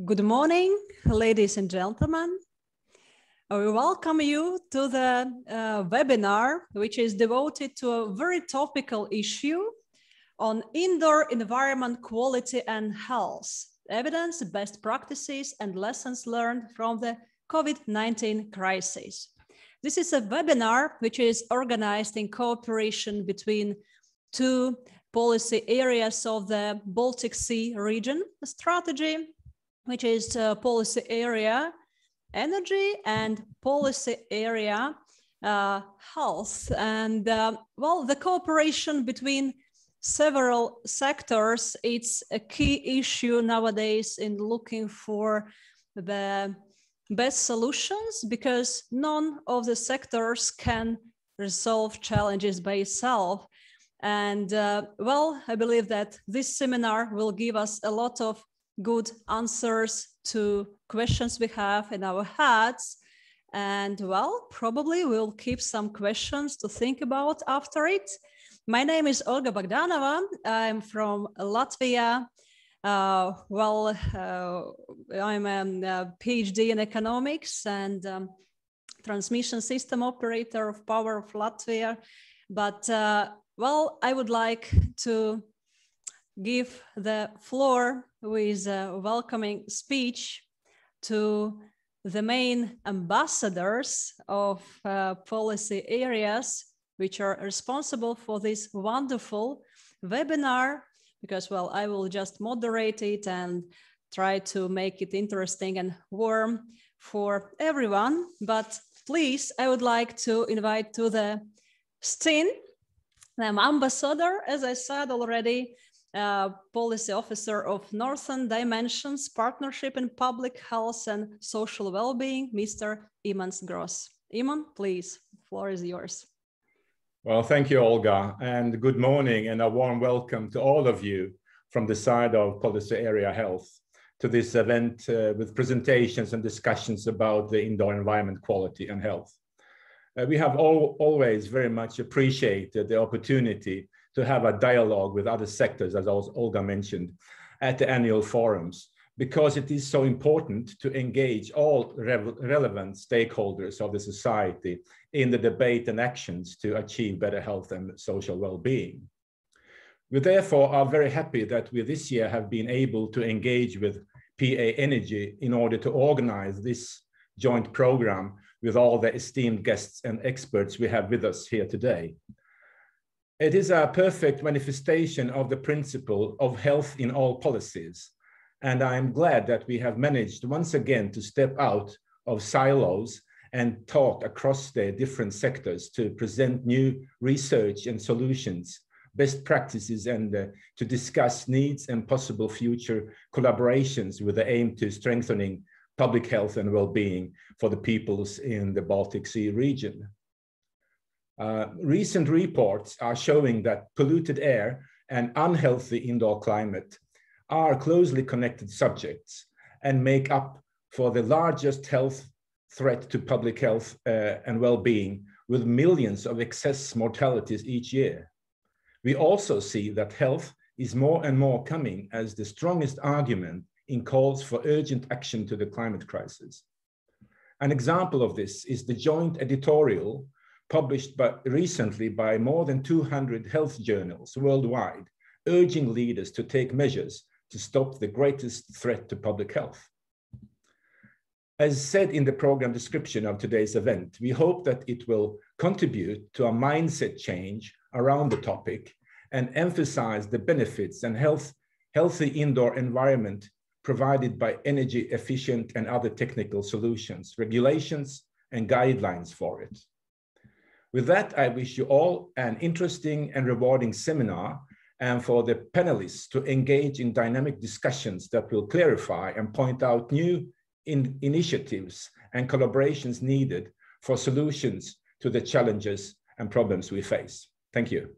Good morning, ladies and gentlemen. We welcome you to the webinar, which is devoted to a very topical issue on indoor environment quality and health, evidence, best practices, and lessons learned from the COVID-19 crisis. This is a webinar which is organized in cooperation between two policy areas of the Baltic Sea region strategy, which is policy area energy and policy area health. And well, the cooperation between several sectors, it's a key issue nowadays in looking for the best solutions, because none of the sectors can resolve challenges by itself. And well, I believe that this seminar will give us a lot of good answers to questions we have in our heads. And well, probably we'll keep some questions to think about after it. My name is Olga Bogdanova. I'm from Latvia. I'm a PhD in economics and transmission system operator of Power of Latvia. But well, I would like to give the floor with a welcoming speech to the main ambassadors of policy areas which are responsible for this wonderful webinar, because, well, I will just moderate it and try to make it interesting and warm for everyone. But please, I would like to invite to the scene the ambassador, as I said already, policy officer of Northern Dimensions Partnership in Public Health and Social Wellbeing, Mr. Imants Gross. Iman, please, the floor is yours. Well, thank you, Olga, and good morning and a warm welcome to all of you from the side of Policy Area Health to this event with presentations and discussions about the indoor environment quality and health. We have always very much appreciated the opportunity to have a dialogue with other sectors, as Olga mentioned, at the annual forums, because it is so important to engage all relevant stakeholders of the society in the debate and actions to achieve better health and social well-being. We therefore are very happy that we this year have been able to engage with PA Energy in order to organize this joint program with all the esteemed guests and experts we have with us here today. It is a perfect manifestation of the principle of health in all policies. And I'm glad that we have managed once again to step out of silos and talk across the different sectors to present new research and solutions, best practices, and to discuss needs and possible future collaborations with the aim to strengthening public health and well-being for the peoples in the Baltic Sea region. Recent reports are showing that polluted air and unhealthy indoor climate are closely connected subjects and make up for the largest health threat to public health and well-being, with millions of excess mortalities each year. We also see that health is more and more coming as the strongest argument in calls for urgent action to the climate crisis. An example of this is the joint editorial published recently by more than 200 health journals worldwide, urging leaders to take measures to stop the greatest threat to public health. As said in the program description of today's event, we hope that it will contribute to a mindset change around the topic and emphasize the benefits and healthy indoor environment provided by energy efficient and other technical solutions, regulations, and guidelines for it. With that, I wish you all an interesting and rewarding seminar, and for the panelists to engage in dynamic discussions that will clarify and point out new initiatives and collaborations needed for solutions to the challenges and problems we face. Thank you.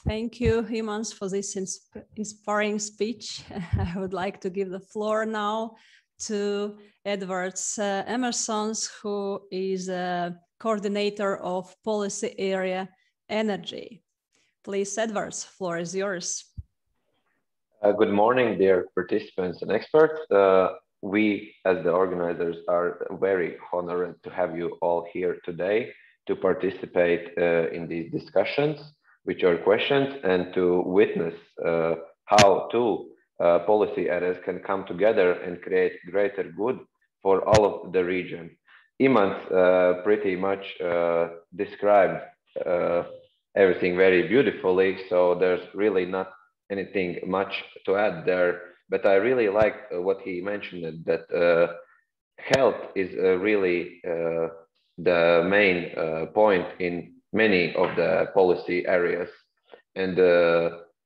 Thank you, Imants, for this inspiring speech. I would like to give the floor now to Ivars Emersons, who is a coordinator of policy area energy. Please, Ivars, floor is yours. Good morning, dear participants and experts. We, as the organizers, are very honored to have you all here today to participate in these discussions with your questions and to witness how two policy areas can come together and create greater good for all of the region. Imants pretty much described everything very beautifully, so there's really not anything much to add there, but I really like what he mentioned, that health is really the main point in many of the policy areas. And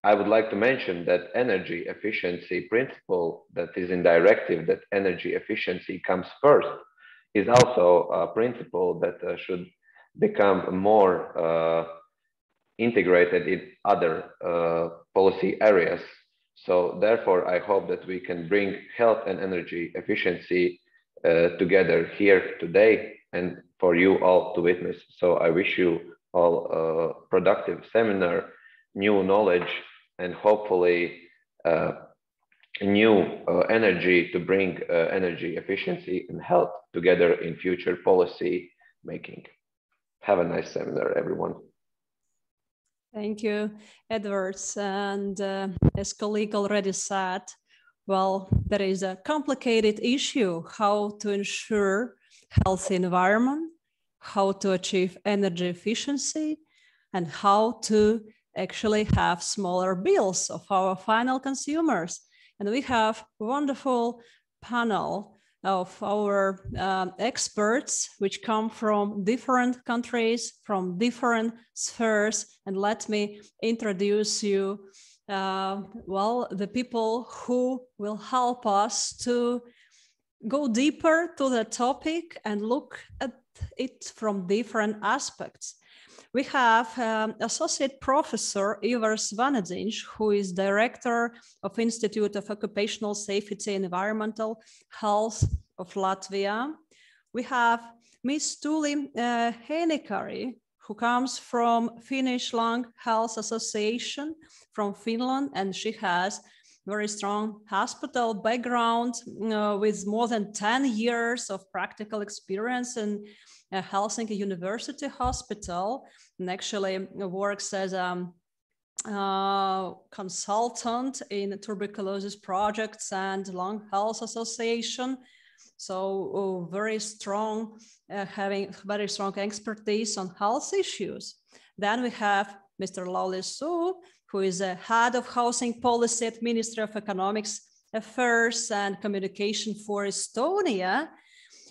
I would like to mention that energy efficiency principle that is in directive, that energy efficiency comes first, is also a principle that should become more integrated in other policy areas. So therefore, I hope that we can bring health and energy efficiency together here today and for you all to witness. So I wish you all a productive seminar, new knowledge, and hopefully new energy to bring energy efficiency and health together in future policy making. Have a nice seminar, everyone. Thank you, Edwards. And as colleague already said, well, there is a complicated issue, how to ensure healthy environment, how to achieve energy efficiency, and how to actually have smaller bills of our final consumers. And we have a wonderful panel of our experts, which come from different countries, from different spheres. And let me introduce you, well, the people who will help us to go deeper to the topic and look at it from different aspects. We have Associate Professor Ivars Vanadziņš, who is Director of Institute of Occupational Safety and Environmental Health of Latvia. We have Miss Tuuli Heinikari, who comes from Finnish Lung Health Association from Finland, and she has very strong hospital background with more than 10 years of practical experience in Helsinki University Hospital, and actually works as a consultant in tuberculosis projects and Lung Health Association. So very strong, having very strong expertise on health issues. Then we have Mr. Lauri, who is a head of housing policy at Ministry of Economics Affairs and Communication for Estonia,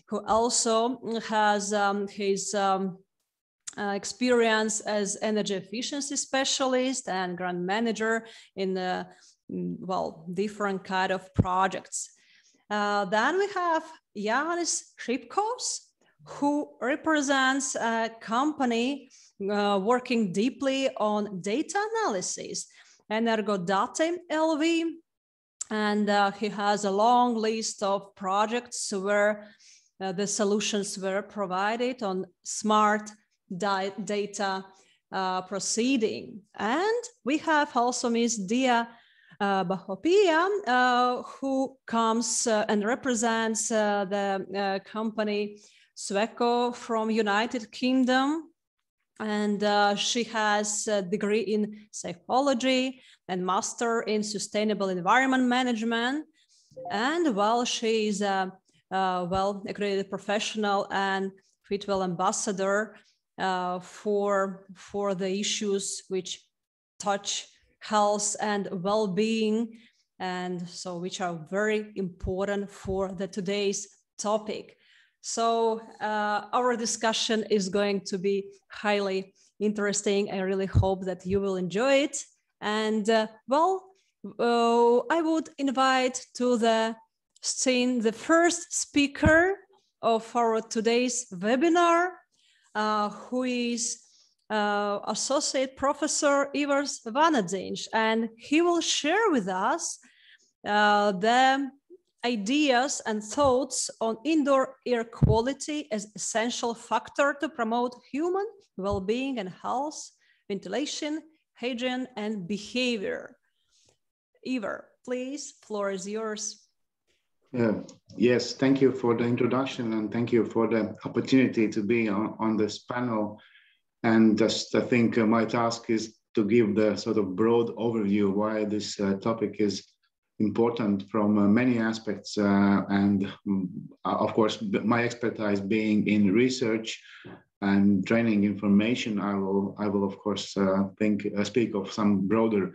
who also has his experience as energy efficiency specialist and grant manager in well, different kind of projects. Then we have Jānis Šipkovs, who represents a company working deeply on data analysis, Energodati LV, and he has a long list of projects where the solutions were provided on smart data proceeding. And we have also Ms. Dia Bahopia, who comes and represents the company Sweco from United Kingdom. And she has a degree in psychology and master in sustainable environment management. And well, she is a well-accredited professional and Fitwell ambassador for the issues which touch health and well-being, and so which are very important for today's topic. So our discussion is going to be highly interesting. I really hope that you will enjoy it. And I would invite to the scene the first speaker of our today's webinar, who is Associate Professor Ivars Vanadziņš, and he will share with us the ideas and thoughts on indoor air quality as essential factor to promote human well-being and health, ventilation, hygiene, and behavior. Ivar, please, floor is yours. Yes, thank you for the introduction and thank you for the opportunity to be on this panel. And just I think my task is to give the sort of broad overview why this topic is important from many aspects. And of course, my expertise being in research and training information, I will of course speak of some broader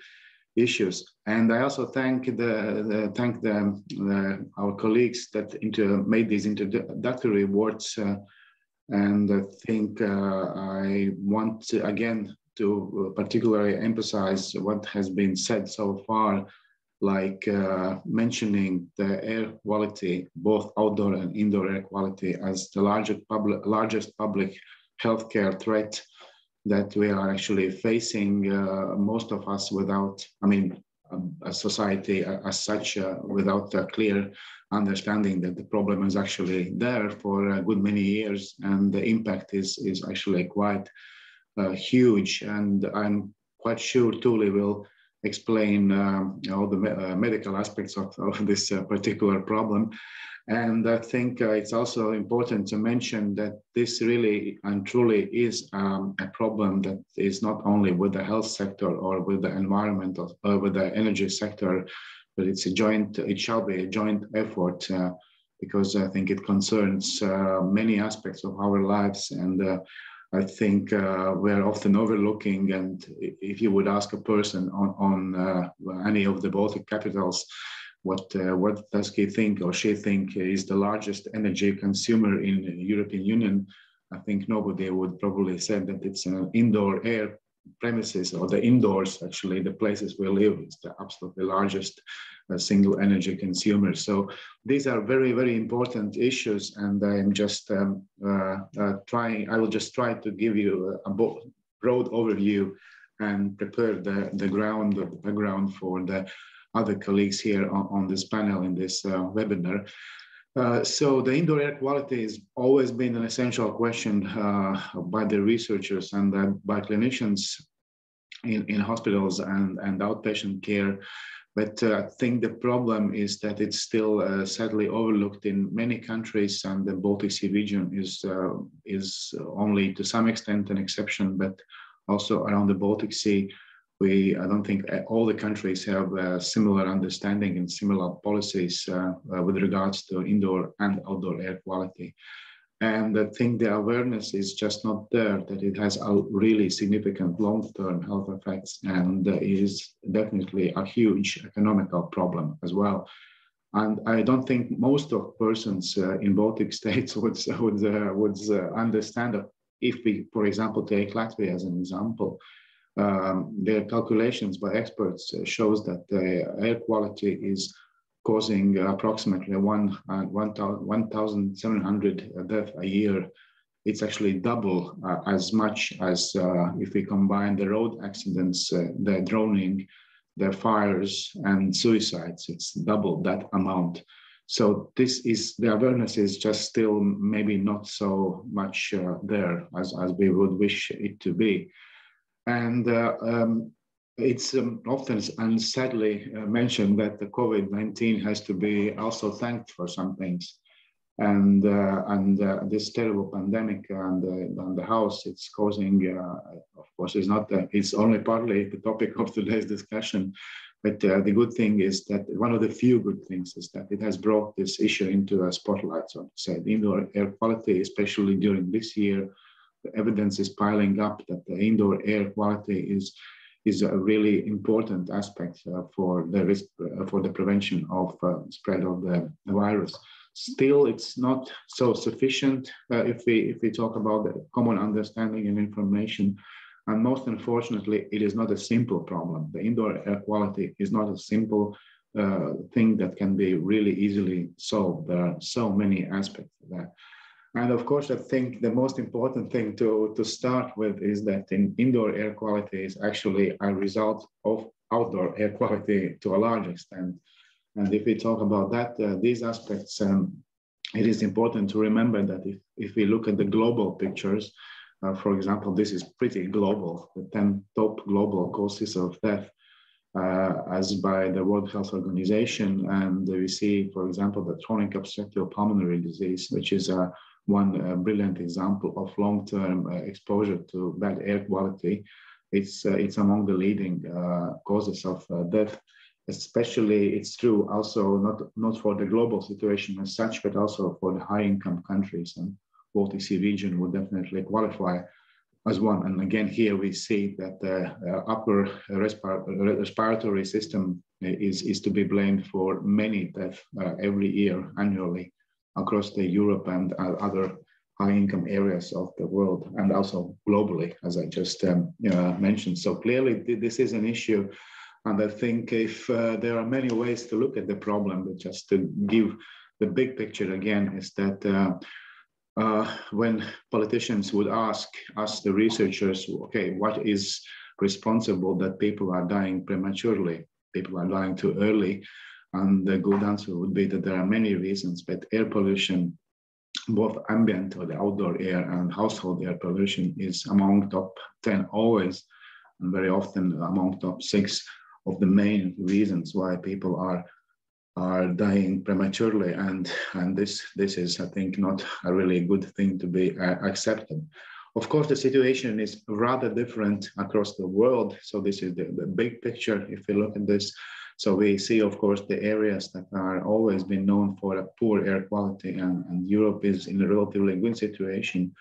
issues. And I also thank our colleagues that made these introductory words. And I think I want to, again to particularly emphasize what has been said so far, like mentioning the air quality, both outdoor and indoor air quality, as the largest public healthcare threat that we are actually facing, most of us without, a society as such, without a clear understanding that the problem is actually there for a good many years, and the impact is actually quite huge. And I'm quite sure Tuuli will explain all the medical aspects of this particular problem. And I think it's also important to mention that this really and truly is a problem that is not only with the health sector or with the environmental or with the energy sector, but it shall be a joint effort because I think it concerns many aspects of our lives. And I think we're often overlooking, and if you would ask a person on any of the Baltic capitals, what does he think or she think is the largest energy consumer in the European Union, I think nobody would probably say that it's an indoor air premises, or the indoors, actually, the places we live is the absolutely largest single energy consumer. So these are very, very important issues, and I'm just I will just try to give you a broad overview and prepare the background for the other colleagues here on this panel in this webinar. So the indoor air quality has always been an essential question by the researchers and by clinicians in hospitals and outpatient care. But I think the problem is that it's still sadly overlooked in many countries, and the Baltic Sea region is only to some extent an exception, but also around the Baltic Sea, I don't think all the countries have a similar understanding and similar policies with regards to indoor and outdoor air quality. And I think the awareness is just not there, that it has a really significant long-term health effects, and is definitely a huge economical problem as well. And I don't think most of persons in Baltic states would understand that. If we, for example, take Latvia as an example, their calculations by experts shows that the air quality is causing approximately 1,700 deaths a year. It's actually double as much as if we combine the road accidents, the drowning, the fires and suicides. It's double that amount. So the awareness is just still maybe not so much there as we would wish it to be. And it's often and sadly mentioned that the COVID-19 has to be also thanked for some things. And this terrible pandemic on the house it's causing, of course, it's only partly the topic of today's discussion. But the good thing is that one of the few good things is that it has brought this issue into a spotlight, so to say. The indoor air quality, especially during this year, the evidence is piling up that the indoor air quality is a really important aspect for the risk for the prevention of spread of the virus. Still, it's not so sufficient if we talk about the common understanding and information. And most unfortunately, it is not a simple problem. The indoor air quality is not a simple thing that can be really easily solved. There are so many aspects of that. And of course, I think the most important thing to start with is that indoor air quality is actually a result of outdoor air quality to a large extent. And if we talk about that, these aspects, it is important to remember that if we look at the global pictures, for example, this is pretty global, the 10 top global causes of death. as by the World Health Organization. And we see, for example, the chronic obstructive pulmonary disease, which is one brilliant example of long-term exposure to bad air quality. It's among the leading causes of death. Especially, it's true also not for the global situation as such, but also for the high-income countries. And Baltic Sea region would definitely qualify as one. And again, here we see that the upper respiratory system is to be blamed for many deaths every year, annually, across the Europe and other high-income areas of the world, and also globally, as I just mentioned. So clearly, this is an issue. And I think if there are many ways to look at the problem, but just to give the big picture again, is that when politicians would ask us, the researchers, okay, what is responsible that people are dying prematurely, people are dying too early? And the good answer would be that there are many reasons, but air pollution, both ambient or the outdoor air and household air pollution, is among top 10 always, and very often among top 6 of the main reasons why people are dying prematurely, and this is, I think, not a really good thing to be accepted. Of course, the situation is rather different across the world. So this is the big picture. If we look at this, so we see, of course, the areas that are always been known for a poor air quality, and Europe is in a relatively good situation.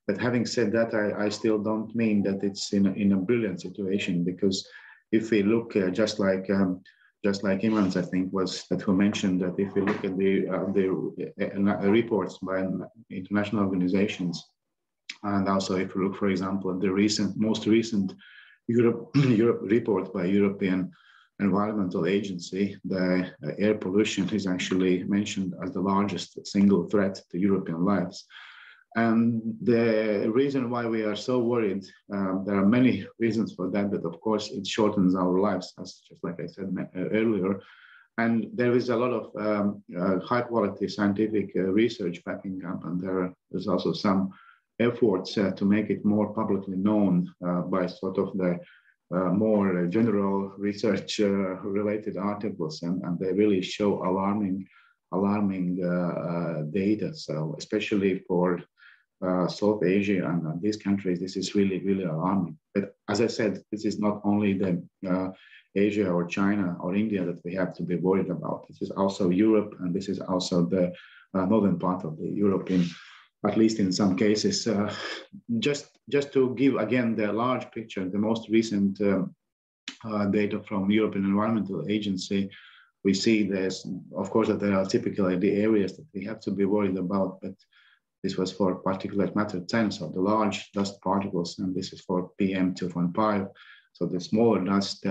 But having said that, I still don't mean that it's in a brilliant situation, because if we look just like Ivars, I think, was that who mentioned that if we look at the reports by international organizations, and also if we look, for example, at the most recent Europe report by European Environmental Agency, the air pollution is actually mentioned as the largest single threat to European lives. And the reason why we are so worried, there are many reasons for that, but of course it shortens our lives, as just like I said earlier. And there is a lot of high quality scientific research backing up, and there's also some efforts to make it more publicly known by sort of the more general research related articles, and they really show alarming data. So especially for South Asia and these countries, this is really, really alarming. But as I said, this is not only the Asia or China or India that we have to be worried about. This is also Europe, and this is also the northern part of the Europe, at least in some cases. Just to give again the large picture, the most recent data from European Environmental Agency, we see there's, of course, that there are typically the areas that we have to be worried about, but this was for particulate matter 10, so the large dust particles, and this is for PM2.5, so the smaller dust.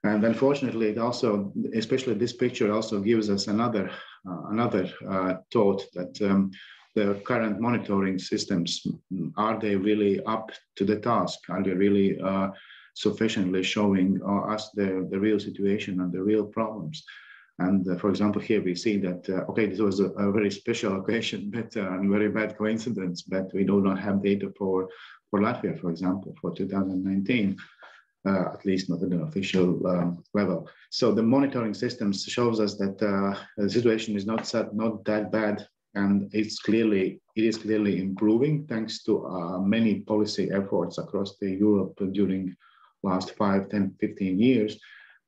And unfortunately, it also, especially this picture, also gives us another thought that the current monitoring systems, are they really up to the task? Are they really sufficiently showing us the real situation and the real problems? And for example, here we see that, okay, this was a very special occasion, but a very bad coincidence, but we do not have data for Latvia, for example, for 2019, at least not at an official level. So the monitoring systems shows us that the situation is not that bad, and it is clearly improving thanks to many policy efforts across Europe during last 5, 10, 15 years.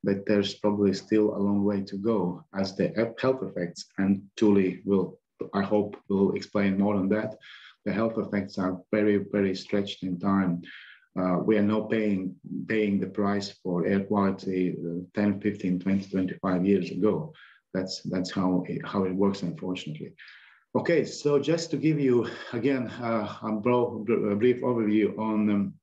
But there's probably still a long way to go, as the health effects, and Tuuli will, I hope, will explain more on that. The health effects are very, very stretched in time. We are now paying the price for air quality 10, 15, 20, 25 years ago. That's how it works, unfortunately. Okay, so just to give you, again, a brief overview on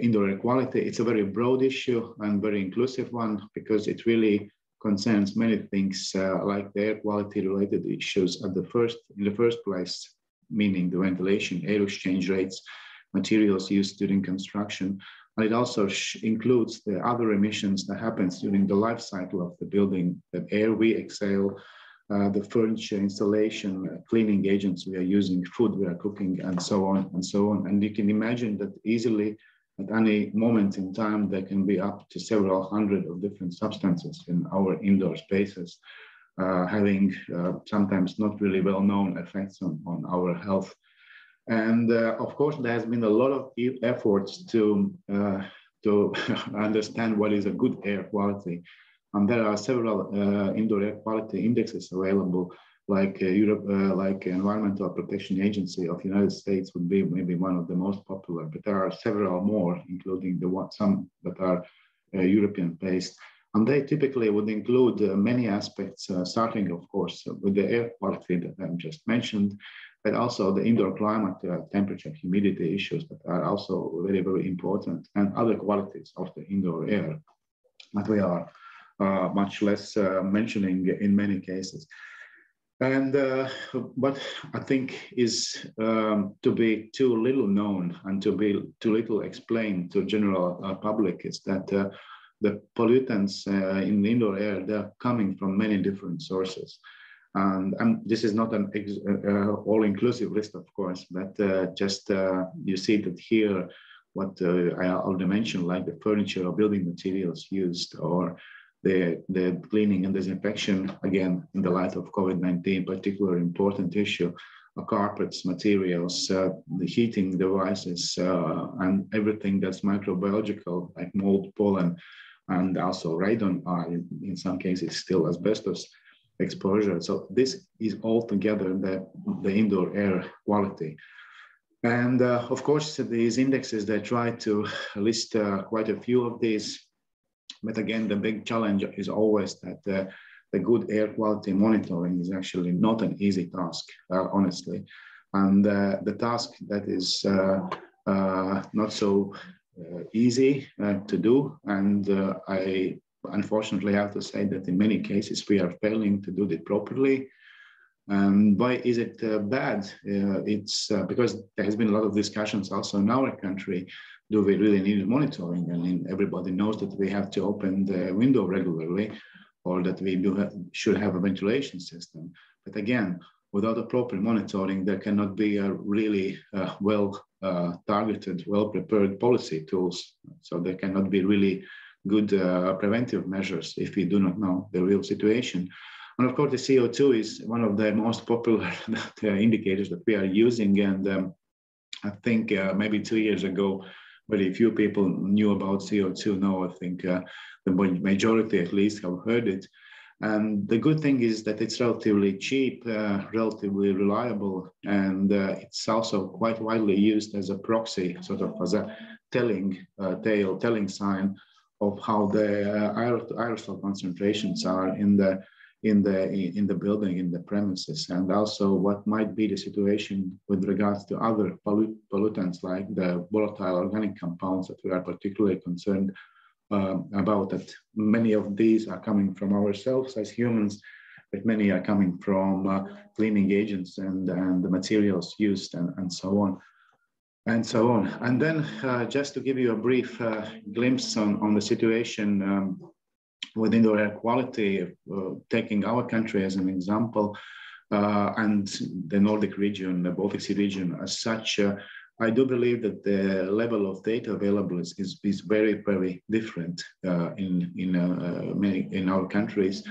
indoor air quality. It's a very broad issue and very inclusive one, because it really concerns many things like the air quality related issues in the first place, meaning the ventilation, air exchange rates, materials used during construction. And it also includes the other emissions that happens during the life cycle of the building, the air we exhale, the furniture installation, cleaning agents we are using, food we are cooking, and so on and so on. And you can imagine that easily At any moment in time, there can be up to several hundred of different substances in our indoor spaces, having sometimes not really well-known effects on our health. And of course, there has been a lot of efforts to understand what is a good air quality. And there are several indoor air quality indexes available, like like Environmental Protection Agency of the United States would be maybe one of the most popular, but there are several more, including some that are European-based. And they typically would include many aspects, starting, of course, with the air quality that I just mentioned, but also the indoor climate, temperature, humidity issues that are also very, very important, and other qualities of the indoor air that we are much less mentioning in many cases. And what I think is to be too little known and to be too little explained to general public is that the pollutants in the indoor air, they're coming from many different sources. And this is not an all-inclusive list, of course, but just you see that here, what I already mentioned, like the furniture or building materials used, or the cleaning and disinfection, again, in the light of COVID-19, particularly important issue, carpets, materials, the heating devices, and everything that's microbiological, like mold, pollen, and also radon, in some cases still asbestos exposure. So this is altogether the indoor air quality. And of course, these indexes, they try to list quite a few of these. But again, the big challenge is always that the good air quality monitoring is actually not an easy task, honestly. And the task that is not so easy to do. And I unfortunately have to say that in many cases, we are failing to do it properly. And why is it bad? It's because there has been a lot of discussions also in our country. Do we really need monitoring? I mean, everybody knows that we have to open the window regularly, or that we should have a ventilation system. But again, without a proper monitoring, there cannot be a really well-targeted, well-prepared policy tools. So there cannot be really good preventive measures if we do not know the real situation. And of course, the CO2 is one of the most popular indicators that we are using. And I think maybe 2 years ago, very few people knew about CO2. Now I think the majority at least have heard it. And the good thing is that it's relatively cheap, relatively reliable, and it's also quite widely used as a proxy, sort of as a telling sign of how the aerosol concentrations are in the building, in the premises, and also what might be the situation with regards to other pollutants like the volatile organic compounds that we are particularly concerned about. That many of these are coming from ourselves as humans, but many are coming from cleaning agents and the materials used and so on. And so on. And then just to give you a brief glimpse on the situation with indoor air quality, taking our country as an example, and the Nordic region, the Baltic Sea region as such, I do believe that the level of data available is very, very different in our countries.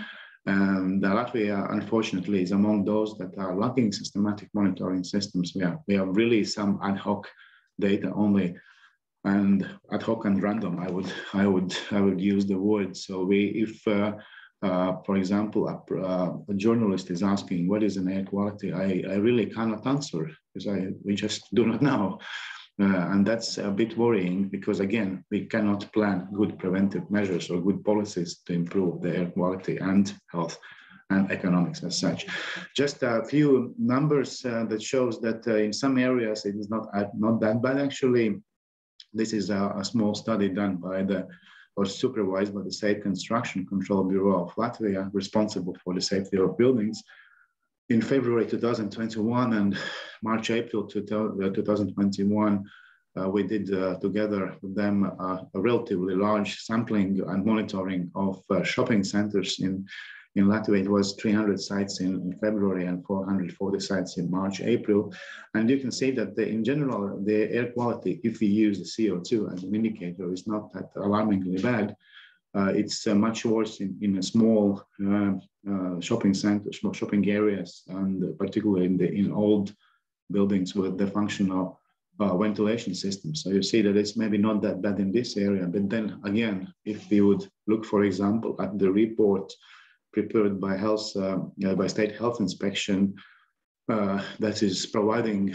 And Latvia, unfortunately, is among those that are lacking systematic monitoring systems. We have really some ad hoc data only, and ad hoc and random. I would use the word. So if for example, a journalist is asking what is an air quality, I really cannot answer because we just do not know. And that's a bit worrying because, again, we cannot plan good preventive measures or good policies to improve the air quality and health and economics as such. Just a few numbers that shows that in some areas it is not that bad actually. This is a small study done by or supervised by the State Construction Control Bureau of Latvia, responsible for the safety of buildings. In February 2021 and March-April 2021, we did together with them a relatively large sampling and monitoring of shopping centers in In Latvia, it was 300 sites in February and 440 sites in March, April. And you can see that in general, the air quality, if we use the CO2 as an indicator, is not that alarmingly bad. It's much worse in a small shopping centers, shopping areas, and particularly in old buildings with the functional ventilation system. So you see that it's maybe not that bad in this area. But then again, if we would look, for example, at the report prepared by by State Health Inspection, that is providing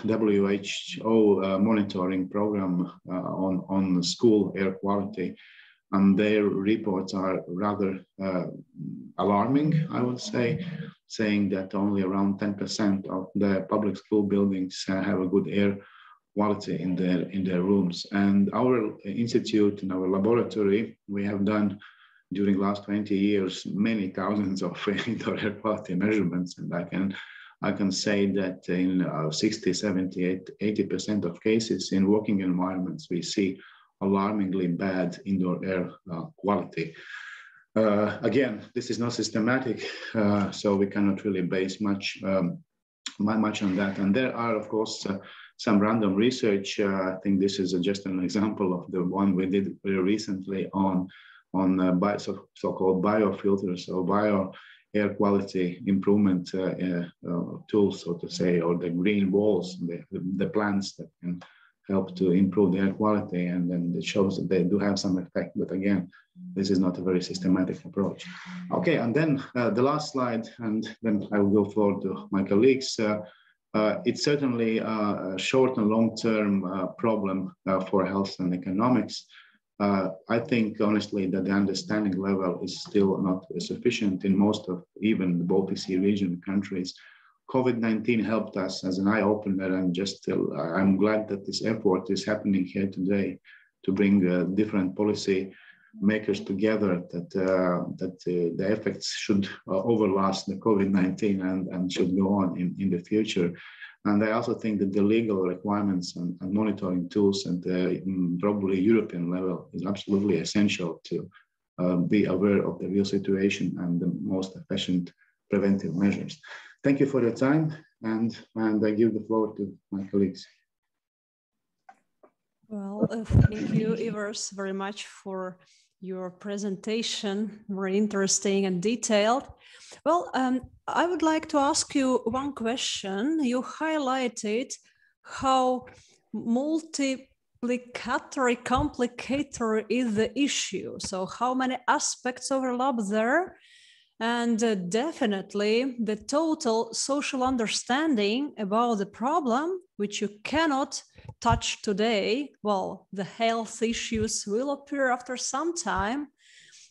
WHO monitoring program on school air quality. And their reports are rather alarming, I would say, saying that only around 10% of the public school buildings have a good air quality in their rooms. And our institute and our laboratory, we have done during the last 20 years many thousands of indoor air quality measurements, and I can say that in 60, 70, 80% of cases in working environments, we see alarmingly bad indoor air quality. Again, this is not systematic, so we cannot really base much on that. And there are, of course, some random research. I think this is just an example of the one we did very recently on so-called biofilters or bio air quality improvement tools, so to say, or the green walls, the plants that can help to improve the air quality, and then it shows that they do have some effect. But again, this is not a very systematic approach. Okay, and then the last slide, and then I will go forward to my colleagues. It's certainly a short and long-term problem for health and economics. I think, honestly, that the understanding level is still not sufficient in most of even the Baltic Sea region countries. COVID-19 helped us as an eye-opener, and I'm glad that this effort is happening here today to bring different policy makers together, that the effects should overlast the COVID-19 and should go on in the future. And I also think that the legal requirements and monitoring tools at the probably European level is absolutely essential to be aware of the real situation and the most efficient preventive measures. Thank you for your time, and I give the floor to my colleagues. Well, thank you, Ivars, very much for your presentation, very interesting and detailed. Well, I would like to ask you one question. You highlighted how complicated is the issue. So how many aspects overlap there? And definitely the total social understanding about the problem, which you cannot touch today. Well, the health issues will appear after some time.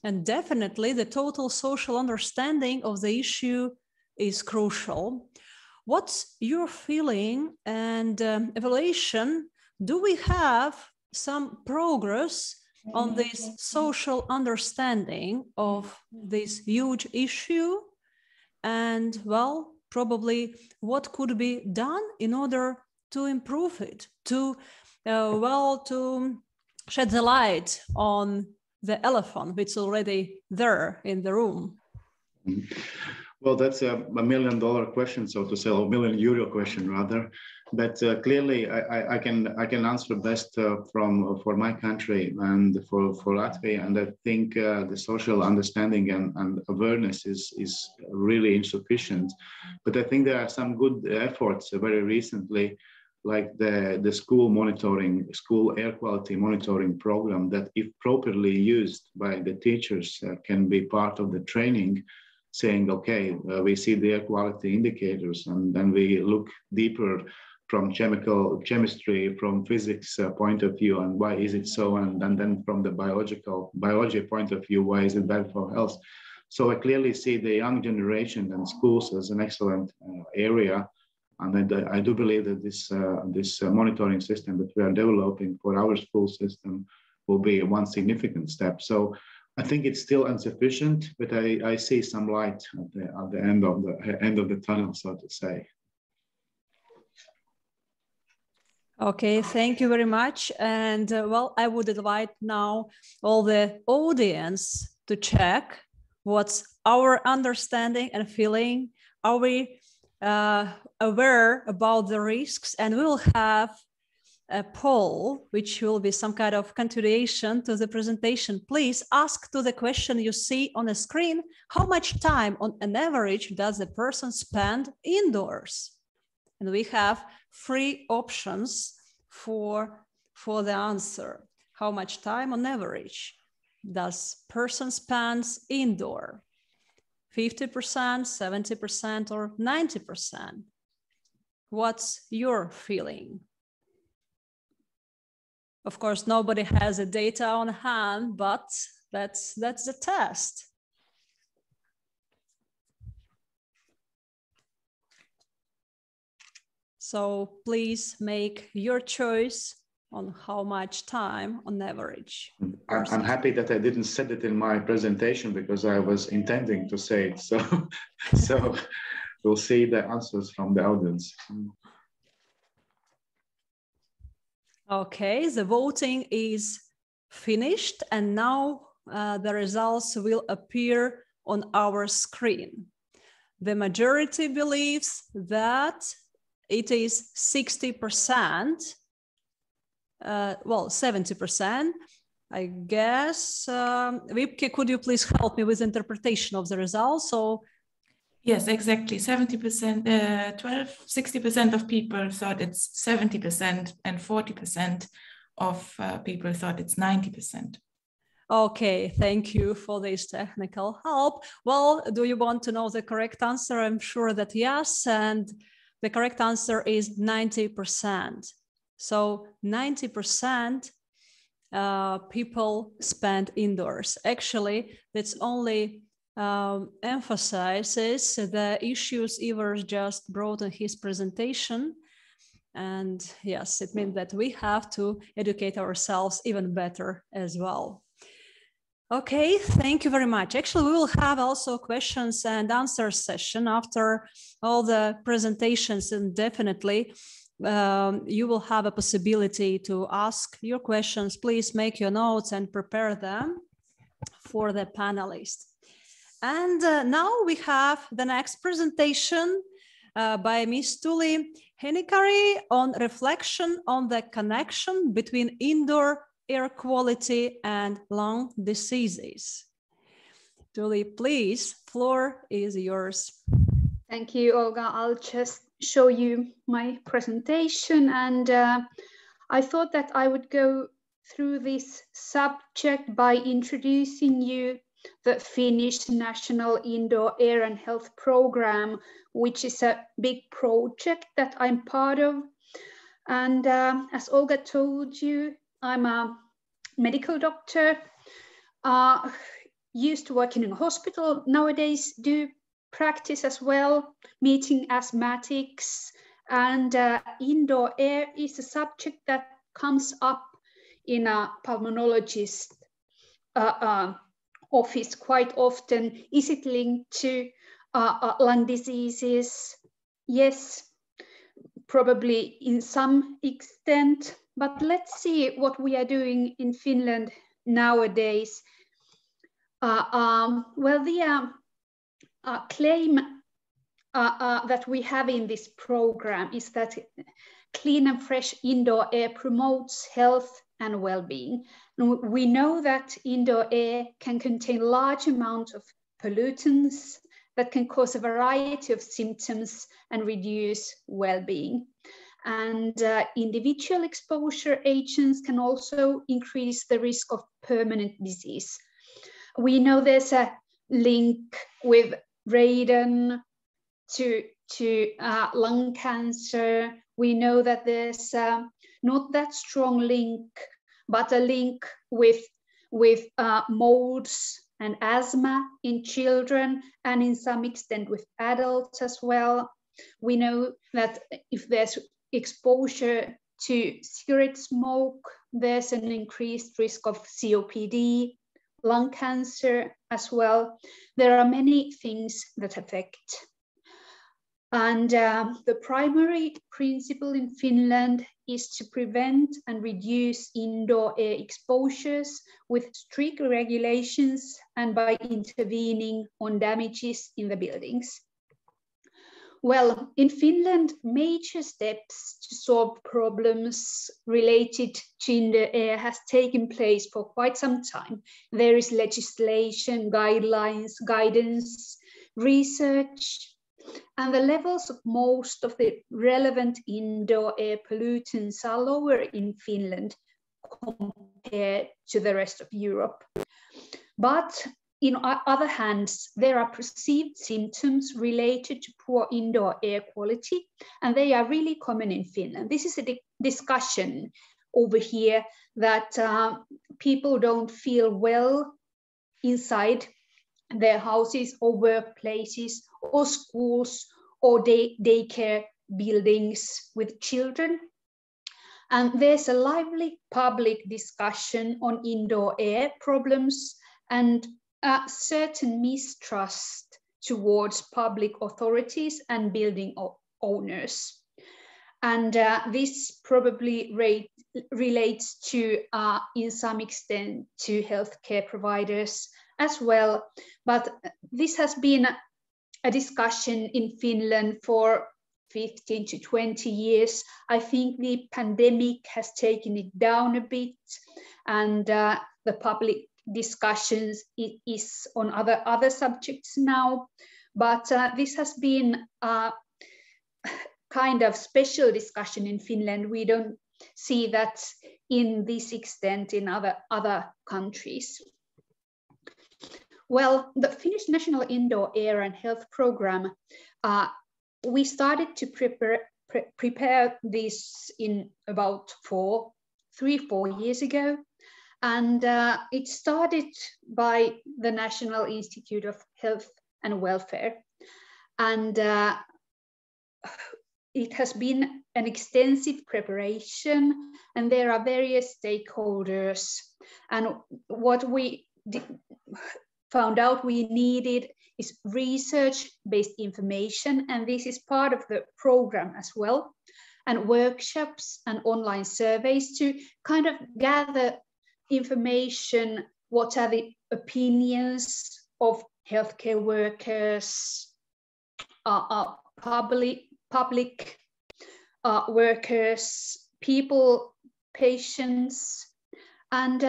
And definitely the total social understanding of the issue is crucial. What's your feeling and evaluation? Do we have some progress on this social understanding of this huge issue? And well, probably what could be done in order to improve it, to shed the light on the elephant which is already there in the room? Well, that's a $1 million question, so to say, or €1 million question rather. But clearly, I can answer best for my country and for Latvia. And I think the social understanding and awareness is really insufficient. But I think there are some good efforts very recently, like the school air quality monitoring program, that if properly used by the teachers can be part of the training, saying, okay, we see the air quality indicators, and then we look deeper from chemistry, from physics point of view, and why is it so, and then from the biology point of view, why is it bad for health? So I clearly see the young generation and schools as an excellent area, and I do believe that this monitoring system that we are developing for our school system will be one significant step. So I think it's still insufficient, but I see some light at the end of the tunnel, so to say. Okay, thank you very much. And well, I would invite now all the audience to check what's our understanding and feeling? Are we aware about the risks? And we will have a poll, which will be some kind of continuation to the presentation. Please ask to the question you see on the screen, how much time on an average does the person spend indoors? And we have 3 options for the answer. How much time on average does person spends indoor? 50%, 70%, or 90%? What's your feeling? Of course, nobody has the data on hand, but that's the test. So please make your choice on how much time on average. I'm happy that I didn't say it in my presentation because I was intending to say it. So we'll see the answers from the audience. Okay, the voting is finished, and now the results will appear on our screen. The majority believes that it is 60%, well, 70%. I guess, Vipke, could you please help me with interpretation of the results? So, yes, exactly. 70%, 60% of people thought it's 70%, and 40% of people thought it's 90%. Okay, thank you for this technical help. Well, do you want to know the correct answer? I'm sure that yes, and the correct answer is 90%. So 90% people spend indoors. Actually, that's only emphasizes the issues Ivars just brought in his presentation. And yes, it means that we have to educate ourselves even better as well. Okay, thank you very much. Actually, we will have also questions and answers session after all the presentations, and definitely you will have a possibility to ask your questions. Please make your notes and prepare them for the panelists. And now we have the next presentation by Ms. Tuuli Heinikari on reflection on the connection between indoor air quality and lung diseases. Tuuli, please, floor is yours. Thank you, Olga. I'll just show you my presentation, and I thought that I would go through this subject by introducing you the Finnish National Indoor Air and Health Program, which is a big project that I'm part of. And as Olga told you, I'm a medical doctor, used to working in a hospital, nowadays do practice as well, meeting asthmatics, and indoor air is a subject that comes up in a pulmonologist office quite often. Is it linked to lung diseases? Yes, probably in some extent. But let's see what we are doing in Finland nowadays. Well, the claim that we have in this program is that clean and fresh indoor air promotes health and well-being. We know that indoor air can contain large amounts of pollutants that can cause a variety of symptoms and reduce well-being. And individual exposure agents can also increase the risk of permanent disease. We know there's a link with radon to lung cancer. We know that there's not that strong link, but a link with molds and asthma in children, and in some extent with adults as well. We know that if there's exposure to cigarette smoke, there's an increased risk of COPD, lung cancer as well. There are many things that affect. And the primary principle in Finland is to prevent and reduce indoor air exposures with strict regulations and by intervening on damages in the buildings. Well, in Finland, major steps to solve problems related to indoor air has taken place for quite some time. There is legislation, guidelines, guidance, research, and the levels of most of the relevant indoor air pollutants are lower in Finland compared to the rest of Europe. But in other hands, there are perceived symptoms related to poor indoor air quality, and they are really common in Finland. This is a discussion over here that people don't feel well inside their houses or workplaces or schools or daycare buildings with children. And there's a lively public discussion on indoor air problems and a certain mistrust towards public authorities and building owners. And this probably relates to, in some extent, to healthcare providers as well. But this has been a discussion in Finland for 15 to 20 years. I think the pandemic has taken it down a bit, and the public discussions is on other subjects now. But this has been a kind of special discussion in Finland. We don't see that in this extent in other countries. Well, the Finnish National Indoor Air and Health Program, we started to prepare this in about 3-4 years ago. And it started by the National Institute of Health and Welfare. And it has been an extensive preparation, and there are various stakeholders. And what we found out we needed is research-based information, and this is part of the program as well, and workshops and online surveys to kind of gather information, what are the opinions of healthcare workers, public workers, patients, and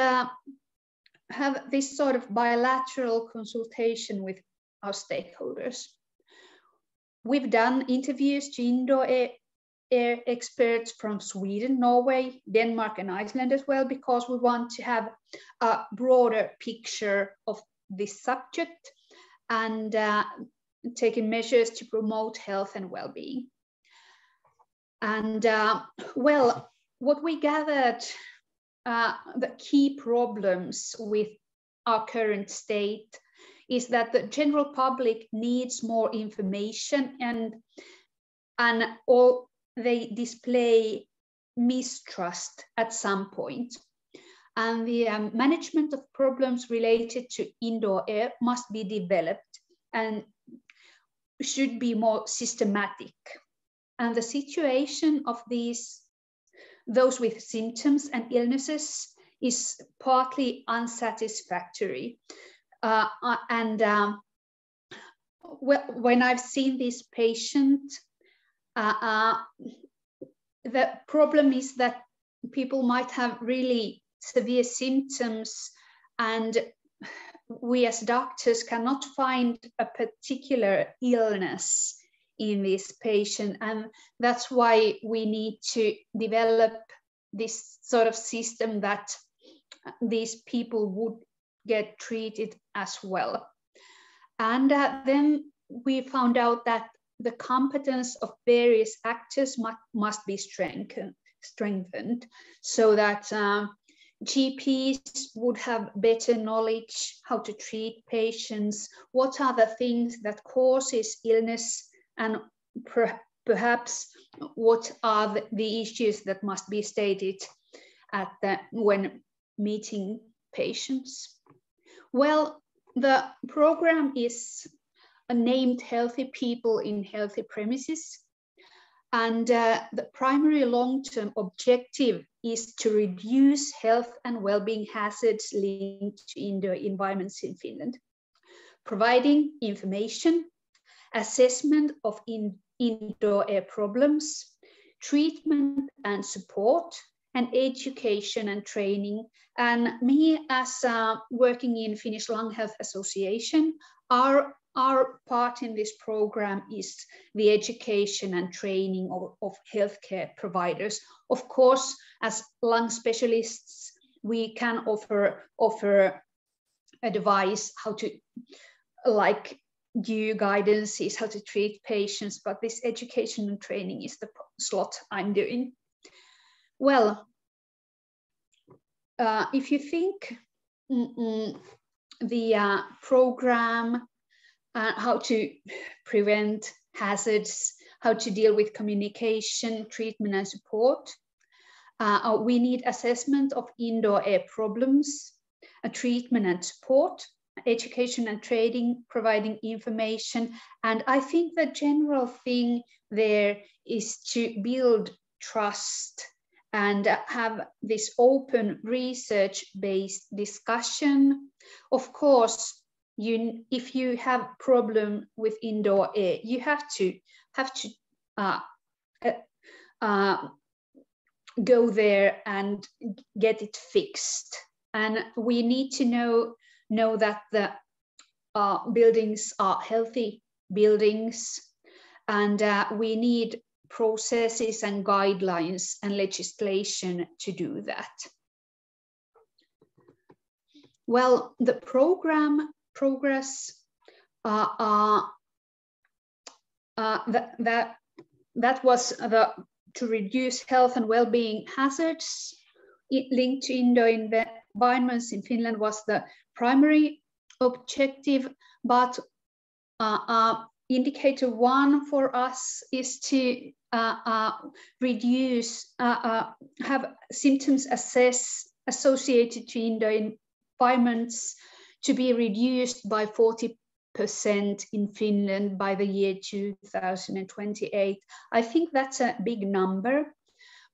have this sort of bilateral consultation with our stakeholders. We've done interviews to indoor air experts from Sweden, Norway, Denmark, and Iceland as well, because we want to have a broader picture of this subject and taking measures to promote health and well-being. And well, what we gathered, the key problems with our current state is that the general public needs more information, and all they display mistrust at some point. And the management of problems related to indoor air must be developed and should be more systematic. And the situation of those with symptoms and illnesses is partly unsatisfactory. When I've seen this patient, the problem is that people might have really severe symptoms, and we as doctors cannot find a particular illness in this patient, and that's why we need to develop this sort of system that these people would get treated as well. And then we found out that the competence of various actors must be strengthened so that GPs would have better knowledge how to treat patients, what are the things that causes illness, and perhaps what are the issues that must be stated when meeting patients. Well, the program is named Healthy People in Healthy Premises. And the primary long-term objective is to reduce health and well-being hazards linked to indoor environments in Finland, providing information, assessment of indoor air problems, treatment and support, and education and training. And me, as working in Finnish Lung Health Association, our part in this program is the education and training of healthcare providers. Of course, as lung specialists, we can offer advice how to, like, do guidances, how to treat patients, but this education and training is the slot I'm doing. Well, if you think the program, how to prevent hazards, how to deal with communication, treatment and support, we need assessment of indoor air problems, treatment and support, education and training, providing information. And I think the general thing there is to build trust and have this open research-based discussion. Of course, if you have problem with indoor air, you have to go there and get it fixed. And we need to know that the buildings are healthy buildings, and we need processes and guidelines and legislation to do that. Well, the program progress that was to reduce health and well-being hazards linked to indoor environments in Finland was the primary objective, but indicator 1 for us is to reduce, have symptoms associated to indoor environments to be reduced by 40% in Finland by the year 2028. I think that's a big number,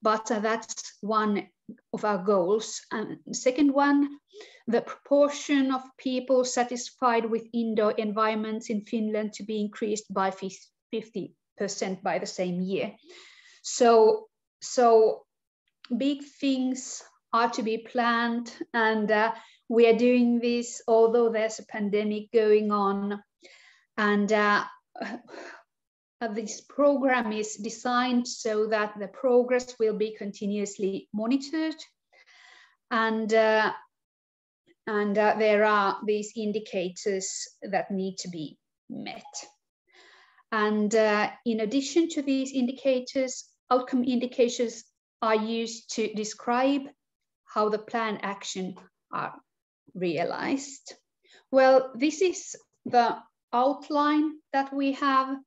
but that's one of our goals. And second one, the proportion of people satisfied with indoor environments in Finland to be increased by 50% by the same year. So big things are to be planned, and we are doing this although there's a pandemic going on. And this program is designed so that the progress will be continuously monitored. And there are these indicators that need to be met. And in addition to these indicators, outcome indicators are used to describe how the planned action are realized. Well, this is the outline that we have.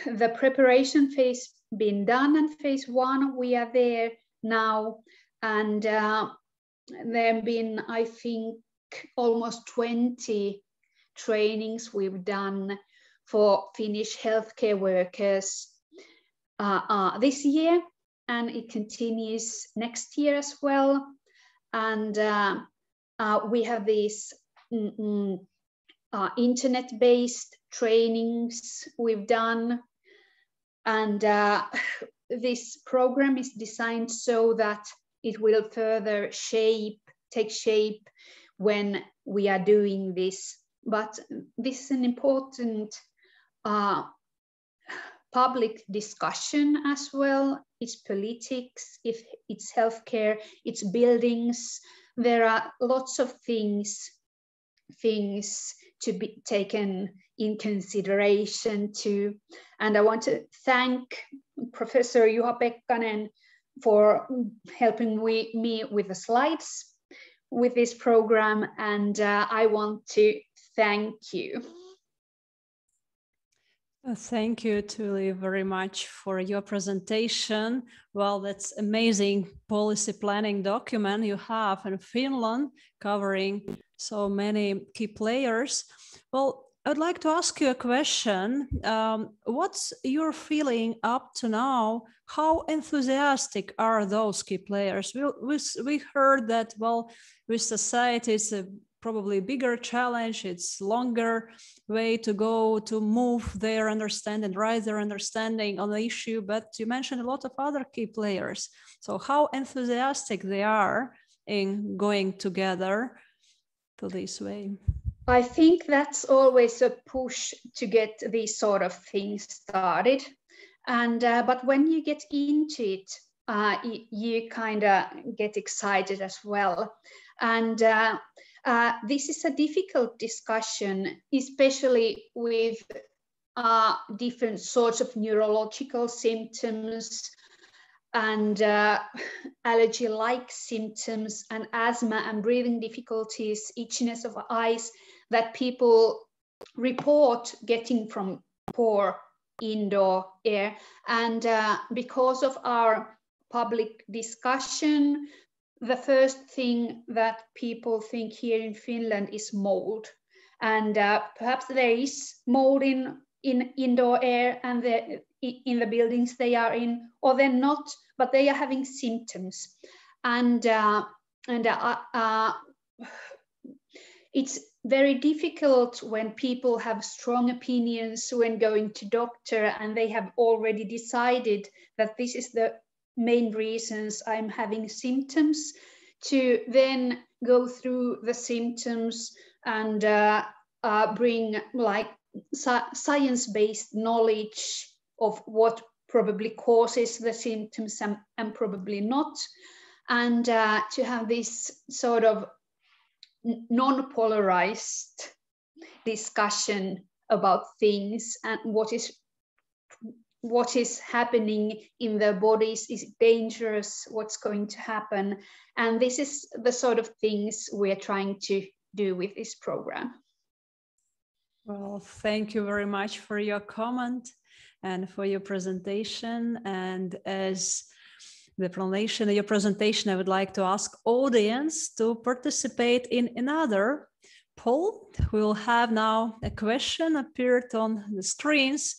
The preparation phase been done, and phase 1, we are there now. And there have been, I think, almost 20 trainings we've done for Finnish healthcare workers this year, and it continues next year as well. And we have these internet-based trainings we've done, and this program is designed so that it will further take shape when we are doing this. But this is an important public discussion as well. It's politics, it's healthcare, it's buildings. There are lots of things to be taken in consideration too. And I want to thank Professor Juha Pekkanen for helping me with the slides with this program. And I want to thank you. Thank you, Tuuli, very much for your presentation. Well, that's amazing policy planning document you have in Finland, covering so many key players. Well, I would like to ask you a question. What's your feeling up to now? How enthusiastic are those key players? We heard that, well, with society, it's a probably bigger challenge. It's longer way to go to move their understanding, rise their understanding on the issue. But you mentioned a lot of other key players. So how enthusiastic they are in going together to this way? I think that's always a push to get these sort of things started. And but when you get into it, you kind of get excited as well. And this is a difficult discussion, especially with different sorts of neurological symptoms and allergy-like symptoms and asthma and breathing difficulties, itchiness of eyes that people report getting from poor indoor air. And because of our public discussion, the first thing that people think here in Finland is mold. And perhaps there is mold in indoor air and in the buildings they are in, or they're not, but they are having symptoms. And it's very difficult when people have strong opinions when going to doctor and they have already decided that this is the main reasons I'm having symptoms, to then go through the symptoms and bring like science-based knowledge of what probably causes the symptoms and probably not, and to have this sort of non-polarized discussion about things and what is happening in their bodies, is dangerous, what's going to happen. And this is the sort of things we're trying to do with this program. Well, thank you very much for your comment and for your presentation. And as the explanation of your presentation, I would like to ask audience to participate in another poll. We will have now a question appeared on the screens.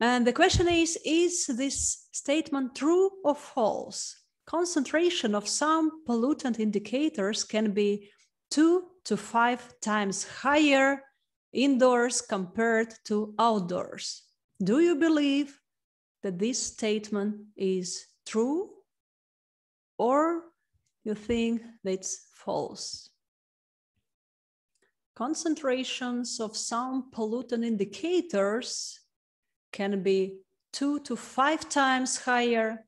And the question is this statement true or false? Concentration of some pollutant indicators can be 2 to 5 times higher indoors compared to outdoors. Do you believe that this statement is true, or you think that's false? Concentrations of some pollutant indicators can be 2 to 5 times higher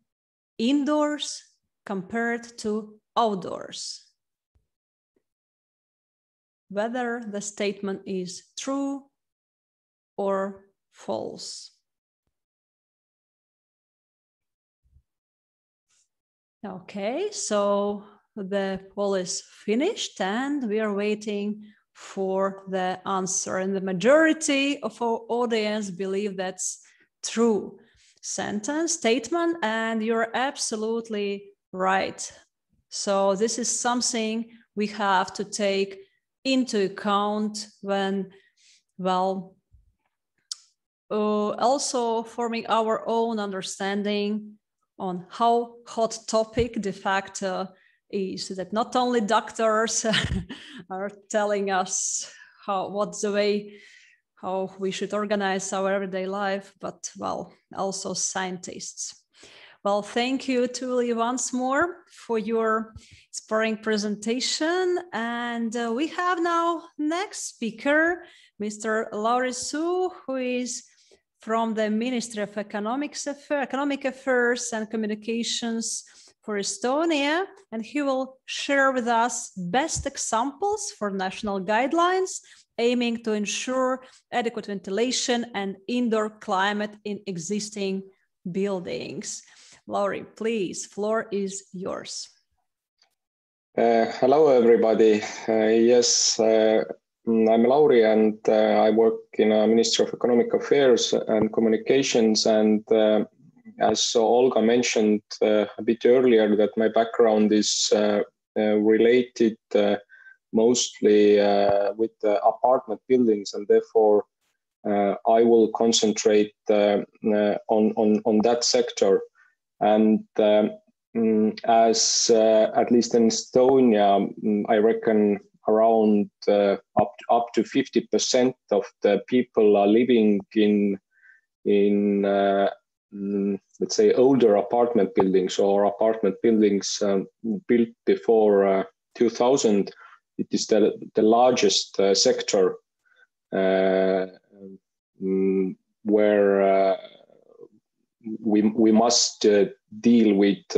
indoors compared to outdoors. Whether the statement is true or false. Okay, so the poll is finished and we are waiting for the answer. And the majority of our audience believe that's true statement, and you're absolutely right. So this is something we have to take into account when, well, also forming our own understanding on how hot topic de facto is, that not only doctors are telling us what's the way, how we should organize our everyday life, but well, also scientists. Well, thank you, Tuuli, once more for your inspiring presentation. And we have now next speaker, Mr. Lauri, who is from the Ministry of Economic Affairs and Communications for Estonia, and he will share with us best examples for national guidelines aiming to ensure adequate ventilation and indoor climate in existing buildings. Lauri, please, floor is yours. Hello, everybody. Yes, I'm Lauri, and I work in a Ministry of Economic Affairs and Communications. And as Olga mentioned a bit earlier, that my background is related mostly with apartment buildings, and therefore I will concentrate on that sector. And as at least in Estonia, I reckon around up to 50% of the people are living in let's say older apartment buildings or apartment buildings built before 2000. It is the largest sector where we must deal with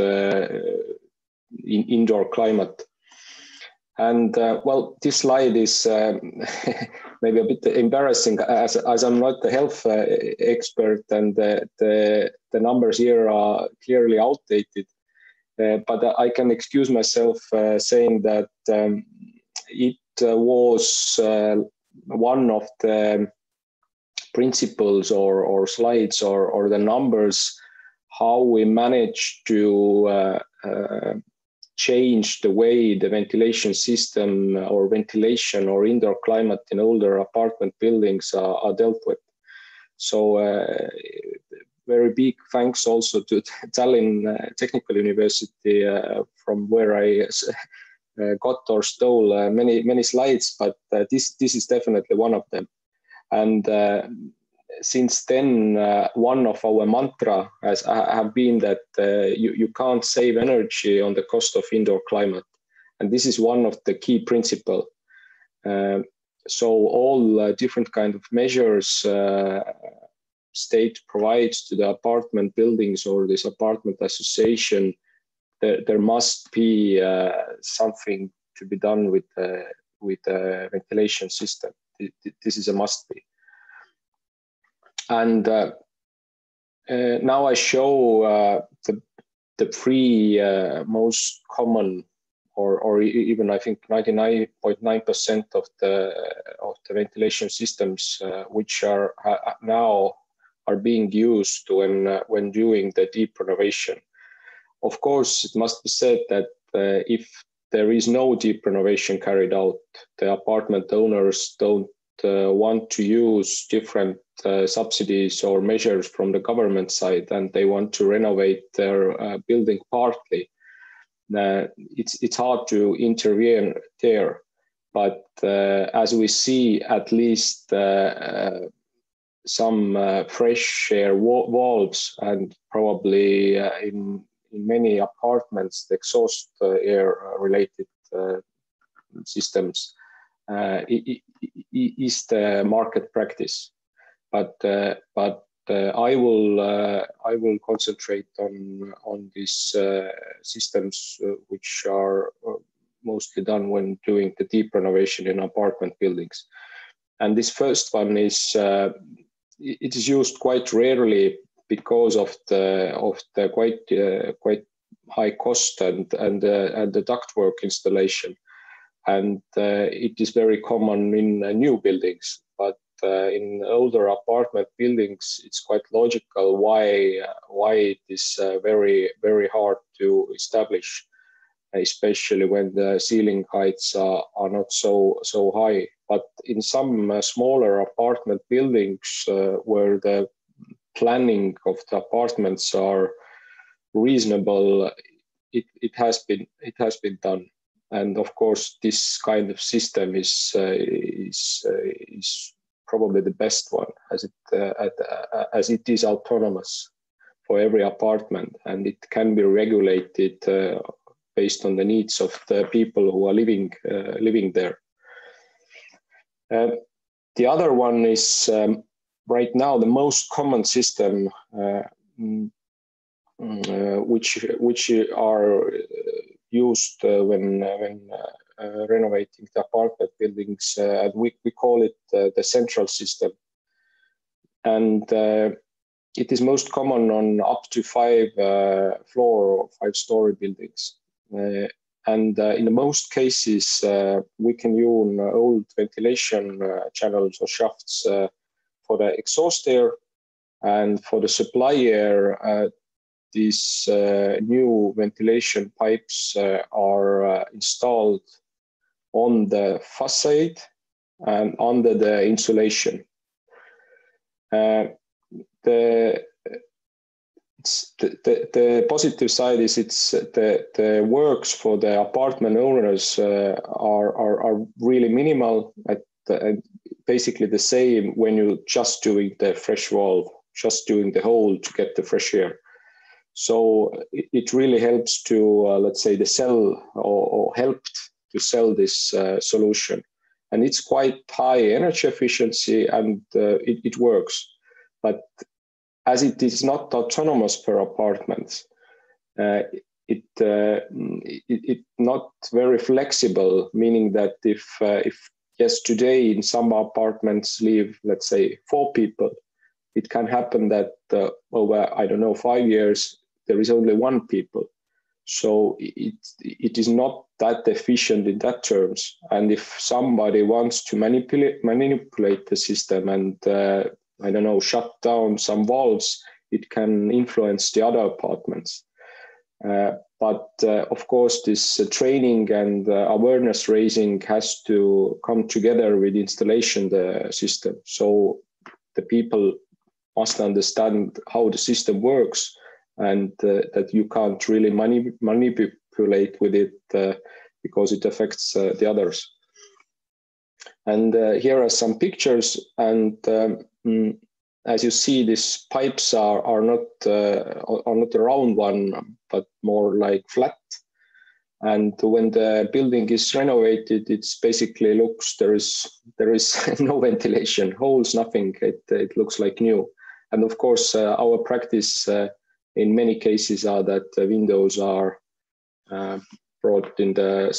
indoor climate. And well, this slide is maybe a bit embarrassing as I'm not the health expert, and the numbers here are clearly outdated. But I can excuse myself saying that it was one of the principles or slides or the numbers how we managed to change the way the ventilation system or ventilation or indoor climate in older apartment buildings are dealt with. So very big thanks also to Tallinn Technical University from where I got or stole many slides, but this is definitely one of them. And since then, one of our mantra have been that you can't save energy on the cost of indoor climate. And this is one of the key principles. So all different kind of measures state provides to the apartment buildings or this apartment association, there must be something to be done with the ventilation system. This is a must be. And now I show the three most common, or even I think 99.9% of the ventilation systems which are now are being used when doing the deep renovation. Of course, it must be said that if there is no deep renovation carried out, the apartment owners don't want to use different subsidies or measures from the government side, and they want to renovate their building partly. It's hard to intervene there, but as we see, at least some fresh air valves, and probably in many apartments, the exhaust air related systems is the market practice. But I will concentrate on these systems which are mostly done when doing the deep renovation in apartment buildings. And this first one is it is used quite rarely because of the quite high cost and the ductwork installation, and it is very common in new buildings. But in older apartment buildings, it's quite logical why it is very hard to establish, especially when the ceiling heights are not so high. But in some smaller apartment buildings where the planning of the apartments are reasonable, it has been done. And of course, this kind of system is probably the best one, as it is autonomous for every apartment, and it can be regulated based on the needs of the people who are living there. The other one is right now the most common system which are used when renovating the apartment buildings. We call it the central system, and it is most common on up to 5-floor or 5-story buildings. And in most cases, we can use old ventilation channels or shafts for the exhaust air, and for the supply air, these new ventilation pipes are installed on the facade and under the insulation. The positive side is the works for the apartment owners are really minimal, basically the same when you're just doing the fresh valve, just doing the hole to get the fresh air. So it really helps to, let's say, the sell or helped to sell this solution. And it's quite high energy efficiency and it works. But as it is not autonomous per apartment, it's not very flexible, meaning that if yes, today in some apartments live, let's say, 4 people, it can happen that over, I don't know, 5 years, there is only 1 people. So it is not that efficient in that terms. And if somebody wants to manipulate the system and, I don't know, shut down some valves, it can influence the other apartments. But of course, this training and awareness raising has to come together with installation the system. So the people must understand how the system works and that you can't really manipulate with it because it affects the others. And here are some pictures, and as you see, these pipes are not a round one, but more like flat. And when the building is renovated, it's basically looks there is no ventilation, holes, nothing. It looks like new. And of course, our practice in many cases are that the windows are brought in the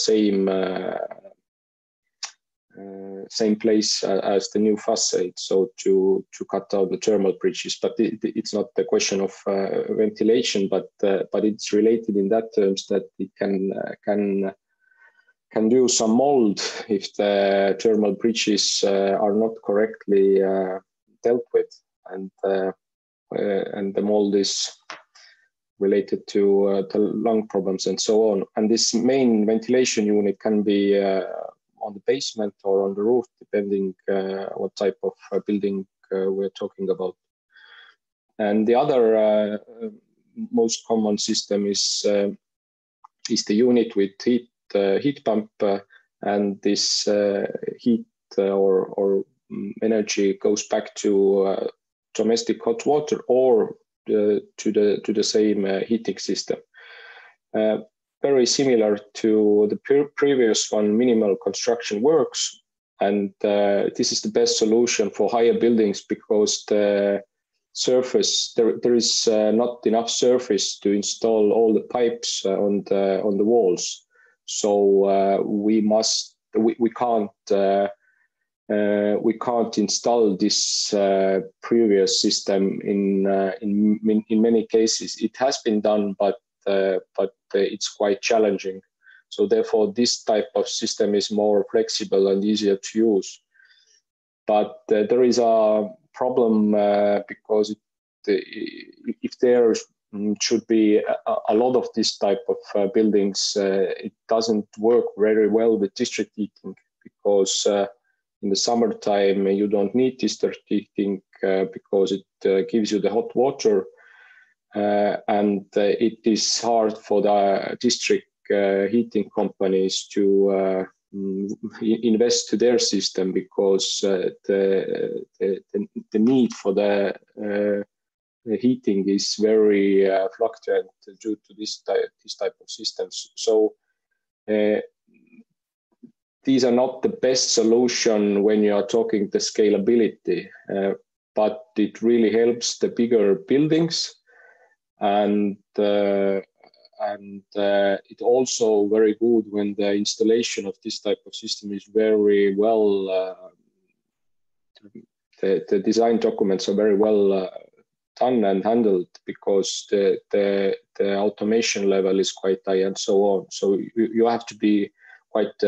same place as the new facade, so to cut down the thermal breaches. But it's not the question of ventilation, but it's related in that terms that it can do some mold if the thermal breaches are not correctly dealt with, and the mold is related to lung problems and so on. And this main ventilation unit can be on the basement or on the roof, depending what type of building we're talking about. And the other most common system is the unit with heat pump, and this heat or energy goes back to domestic hot water or to the same heating system. Very similar to the previous one, minimal construction works, and this is the best solution for higher buildings because the surface there is not enough surface to install all the pipes on the walls. So we can't install this previous system in many cases. It has been done, but it's quite challenging. So therefore, this type of system is more flexible and easier to use. But there is a problem because if there should be a lot of this type of buildings, it doesn't work very well with district heating because in the summertime you don't need district heating because it gives you the hot water. And it is hard for the district heating companies to invest to their system because the need for the heating is very fluctuant due to this type of systems. So these are not the best solution when you are talking the scalability, but it really helps the bigger buildings. And it also very good when the installation of this type of system is very well, the design documents are very well done and handled because the automation level is quite high and so on. So you have to be quite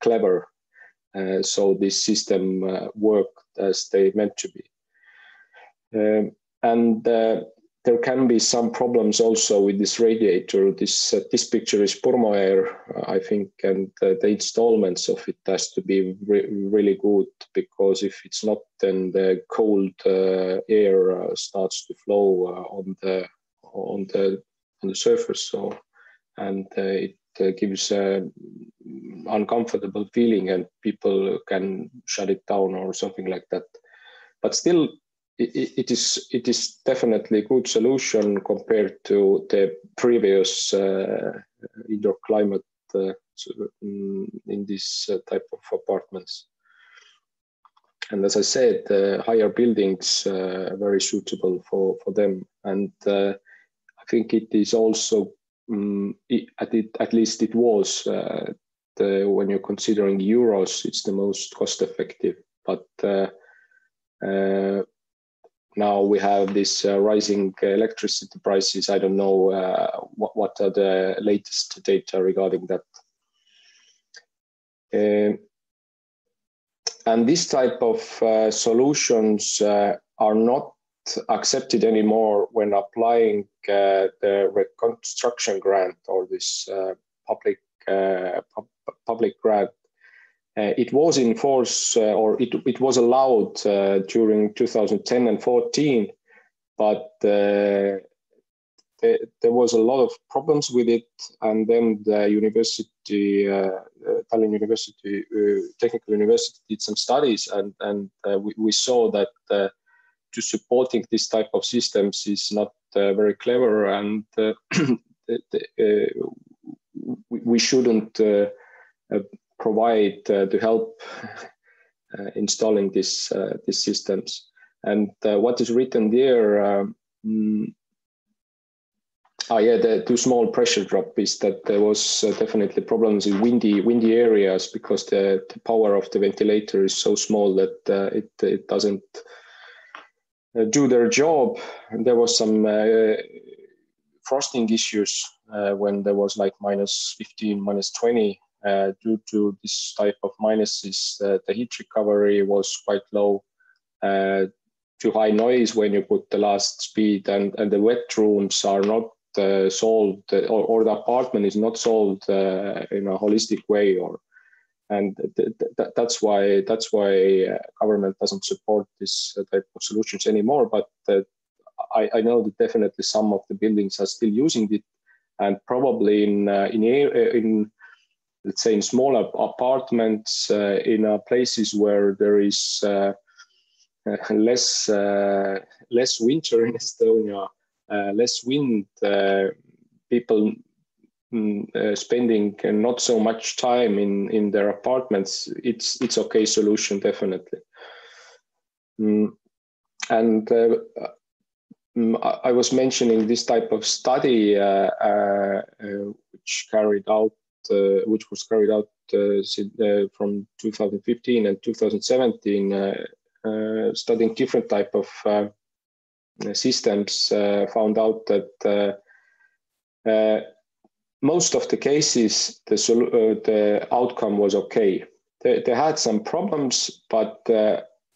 clever so this system work as they meant to be. And there can be some problems also with this radiator. This picture is Purmo air, I think, and the installments of it has to be really good, because if it's not, then the cold air starts to flow on the surface. So, and it gives an uncomfortable feeling, and people can shut it down or something like that. But still, it is definitely a good solution compared to the previous indoor climate in this type of apartments. And as I said, higher buildings are very suitable for them. And I think it is also, at least it was, when you're considering euros, it's the most cost effective. But now we have this rising electricity prices. I don't know what are the latest data regarding that. And this type of solutions are not accepted anymore when applying the reconstruction grant or this public grant. It was in force, or it was allowed during 2010 and 14, but there was a lot of problems with it. And then the university, Tallinn University, Technical University, did some studies, and we saw that to supporting this type of systems is not very clever, and we shouldn't provide to help installing these systems. And what is written there, the too small pressure drop is that there was definitely problems in windy areas, because the power of the ventilator is so small that it doesn't do their job. And there was some frosting issues when there was like -15, -20. Due to this type of minuses, the heat recovery was quite low, too high noise when you put the last speed, and the wet rooms are not solved, or the apartment is not solved in a holistic way, and that's why government doesn't support this type of solutions anymore. But I know that definitely some of the buildings are still using it, and probably in let's say in smaller apartments, in places where there is less winter in Estonia, less wind, people spending not so much time in their apartments, it's okay solution, definitely. And I was mentioning this type of study which was carried out from 2015 and 2017, studying different type of systems, found out that most of the cases the outcome was okay. They had some problems, but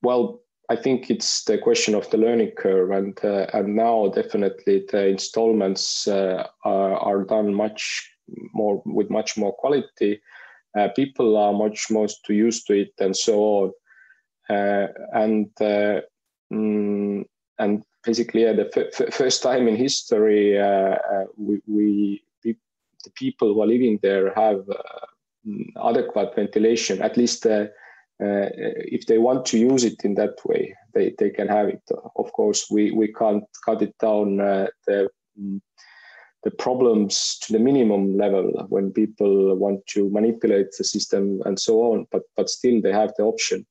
well, I think it's the question of the learning curve, and now definitely the installments are done with much more quality. People are much more used to it, and so on. And basically, the first time in history, the people who are living there have adequate ventilation. At least, if they want to use it in that way, they can have it. Of course, we can't cut it down the problems to the minimum level when people want to manipulate the system and so on, but still they have the option.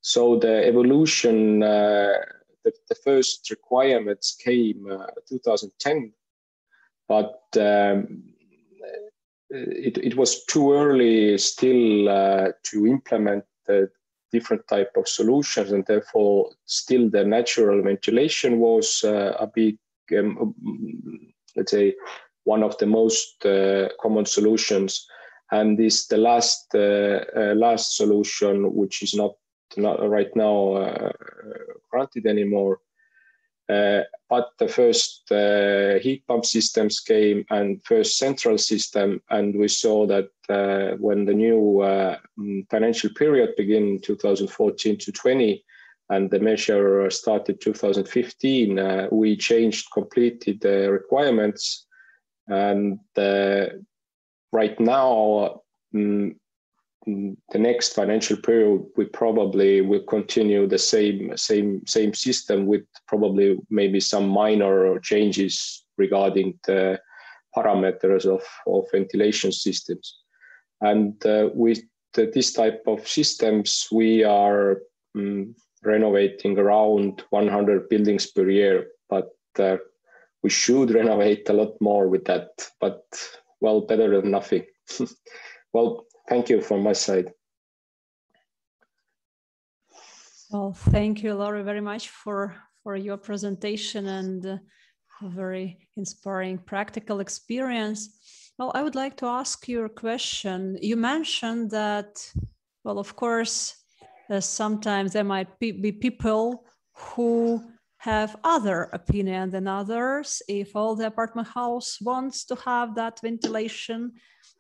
So the evolution, the first requirements came 2010, but it was too early still to implement the different type of solutions, and therefore still the natural ventilation was a big, let's say, one of the most common solutions. And this the last solution, which is not right now granted anymore. but the first heat pump systems came and first central system, and we saw that when the new financial period began in 2014 to 20, and the measure started 2015, we changed completely the requirements, and right now the next financial period, we probably will continue the same system with probably maybe some minor changes regarding the parameters of ventilation systems. And with this type of systems, we are renovating around 100 buildings per year, but we should renovate a lot more with that, but well, better than nothing. Well, thank you from my side. Well, thank you, Lauri, very much for your presentation and a very inspiring practical experience. Well, I would like to ask you a question. You mentioned that, well, of course, sometimes there might be people who have other opinion than others. If all the apartment house wants to have that ventilation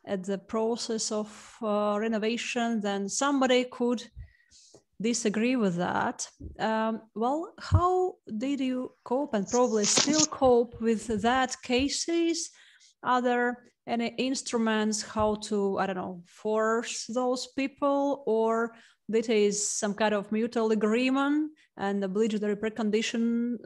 at the process of renovation, then somebody could disagree with that. Well, how did you cope and probably still cope with that cases? Are there any instruments how to, I don't know, force those people, or that is some kind of mutual agreement and obligatory precondition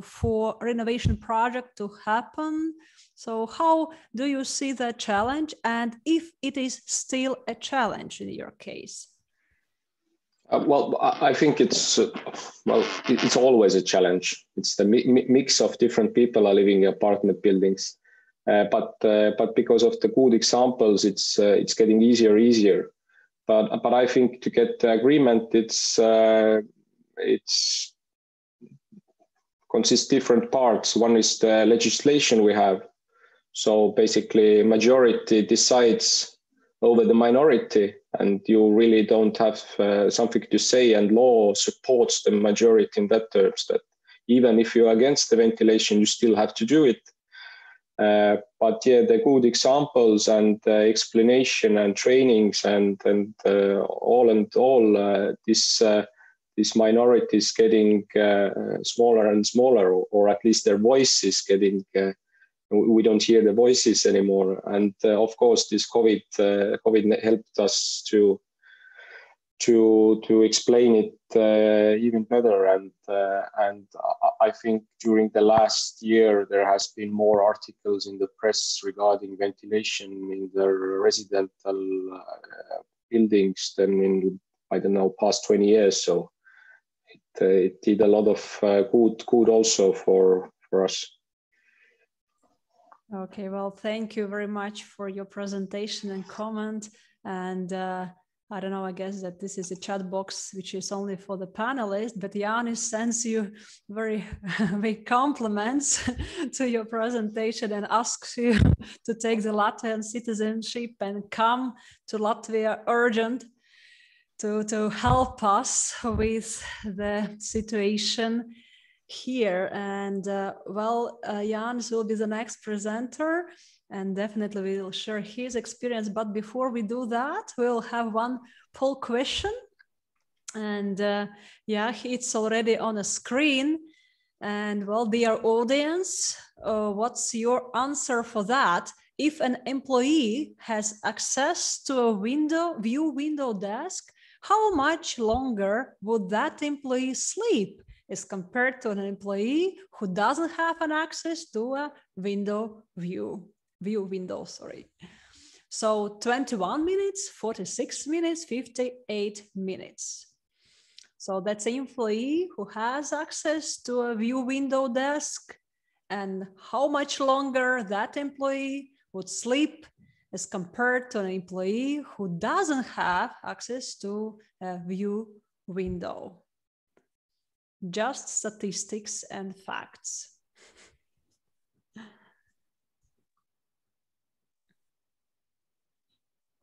for renovation project to happen? So how do you see that challenge, and if it is still a challenge in your case? Well, I think it's it's always a challenge. It's the mix of different people are living in apartment buildings, but because of the good examples, it's getting easier. But I think to get the agreement, it's consists different parts. One is the legislation we have. So basically, majority decides over the minority, and you really don't have something to say, and law supports the majority in that terms, that even if you're against the ventilation, you still have to do it. But yeah, the good examples and explanation and trainings and all this minority is getting smaller and smaller, or at least their voice is getting. We don't hear the voices anymore, and of course, this COVID helped us to explain it even better. And I think during the last year there has been more articles in the press regarding ventilation in the residential buildings than in, I don't know, past 20 years. So it did a lot of good also for us. Okay, well, thank you very much for your presentation and comment. And I don't know, I guess that this is a chat box which is only for the panelists, but Jānis sends you very big compliments to your presentation and asks you to take the Latvian citizenship and come to Latvia urgent to help us with the situation here. And well, Jānis will be the next presenter, and definitely we will share his experience. But before we do that, we'll have one poll question. And yeah, it's already on a screen. And well, dear audience, what's your answer for that? If an employee has access to a view window desk, how much longer would that employee sleep as compared to an employee who doesn't have an access to a view window, sorry. So 21 minutes, 46 minutes, 58 minutes. So that's an employee who has access to a view window desk, and how much longer that employee would sleep as compared to an employee who doesn't have access to a view window. Just statistics and facts.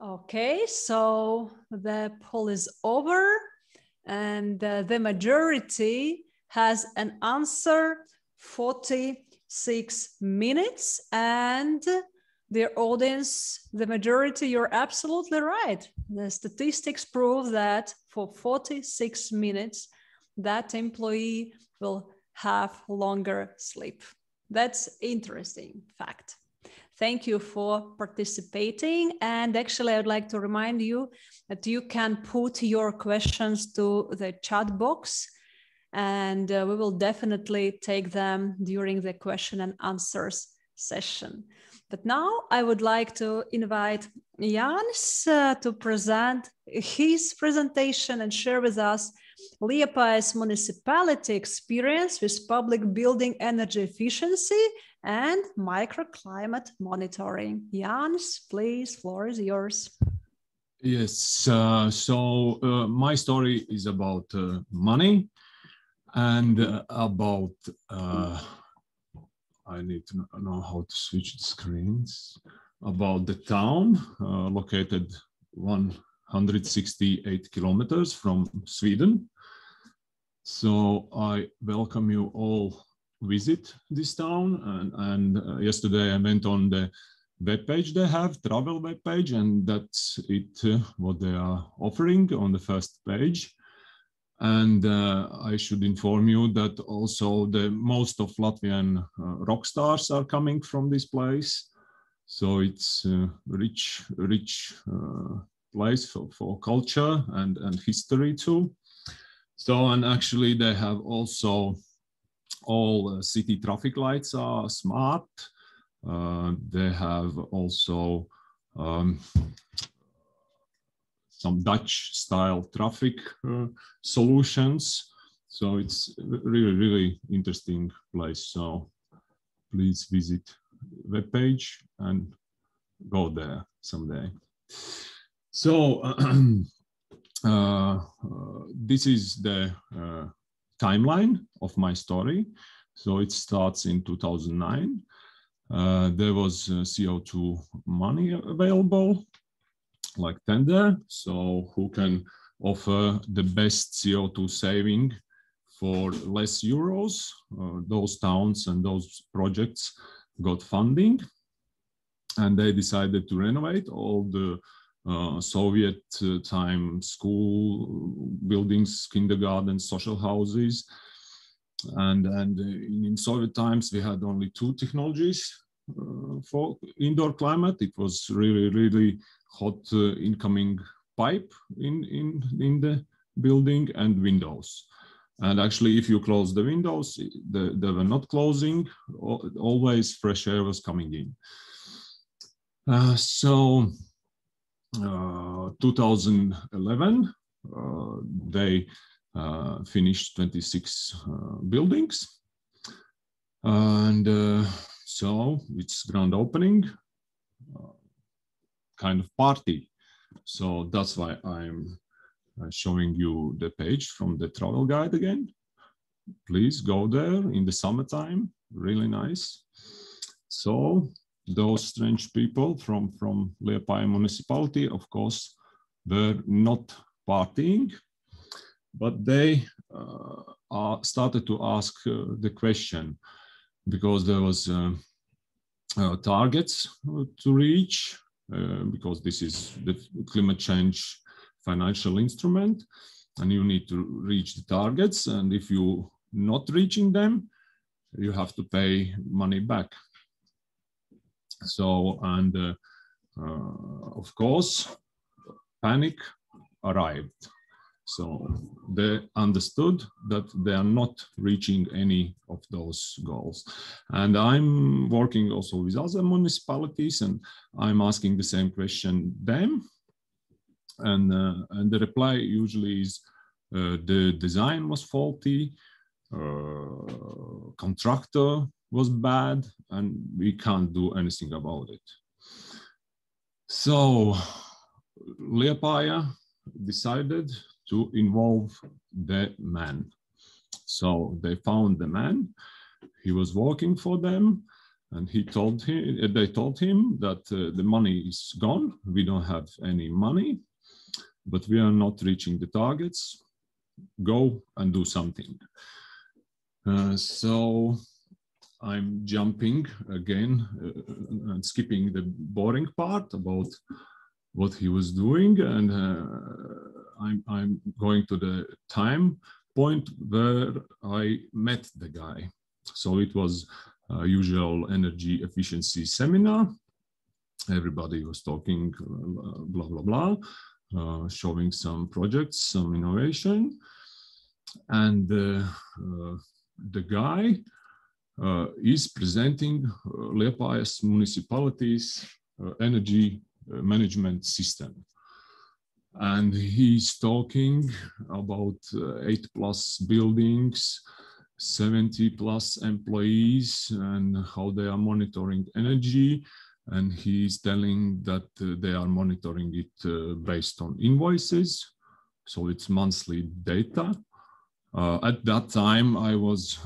Okay, so the poll is over, and the majority has an answer 46 minutes. And dear audience, the majority, you're absolutely right. The statistics prove that for 46 minutes, that employee will have longer sleep. That's interesting fact. Thank you for participating. And actually, I would like to remind you that you can put your questions to the chat box, and we will definitely take them during the question and answers session. But now I would like to invite Jānis to present his presentation and share with us Liepāja's municipality experience with public building energy efficiency and microclimate monitoring. Jānis, please, floor is yours. Yes, my story is about money and about, I need to know how to switch the screens, about the town located 168 kilometers from Sweden. So I welcome you all visit this town, and yesterday I went on the webpage they have, travel webpage, and that's it, what they are offering on the first page. And I should inform you that also the most of Latvian rock stars are coming from this place. So it's a rich place for culture and history too. So, and actually they have also all city traffic lights are smart. They have also some Dutch style traffic solutions. So it's really interesting place. So please visit webpage and go there someday. So this is the timeline of my story. So it starts in 2009. There was CO2 money available, like tender. So who can offer the best CO2 saving for less euros? Those towns and those projects got funding, and they decided to renovate all the Soviet time school buildings, kindergartens, social houses. And in Soviet times, we had only two technologies for indoor climate. It was really hot incoming pipe in the building and windows. And actually, if you close the windows, they were not closing. Always fresh air was coming in. 2011, they finished 26 buildings. And so it's grand opening, kind of party. So that's why I'm showing you the page from the travel guide again. Please go there in the summertime, really nice. So those strange people from Liepāja municipality, of course, were not partying, but they started to ask the question, because there was targets to reach, because this is the climate change financial instrument, and you need to reach the targets, and if you're not reaching them, you have to pay money back. So, and of course, panic arrived. So they understood that they are not reaching any of those goals. And I'm working also with other municipalities, and I'm asking the same question them. And the reply usually is the design was faulty, contractor was bad, and we can't do anything about it. So Liepāja decided to involve the man. So they found the man. He was working for them, and they told him that the money is gone. We don't have any money, but we are not reaching the targets. Go and do something. So I'm jumping again and skipping the boring part about what he was doing, and I'm going to the time point where I met the guy. So it was a usual energy efficiency seminar. Everybody was talking blah, blah, blah, showing some projects, some innovation. And the guy is presenting Liepājas municipality's energy management system. And he's talking about 8+ buildings, 70+ employees, and how they are monitoring energy. And he's telling that they are monitoring it based on invoices. So it's monthly data. At that time, I was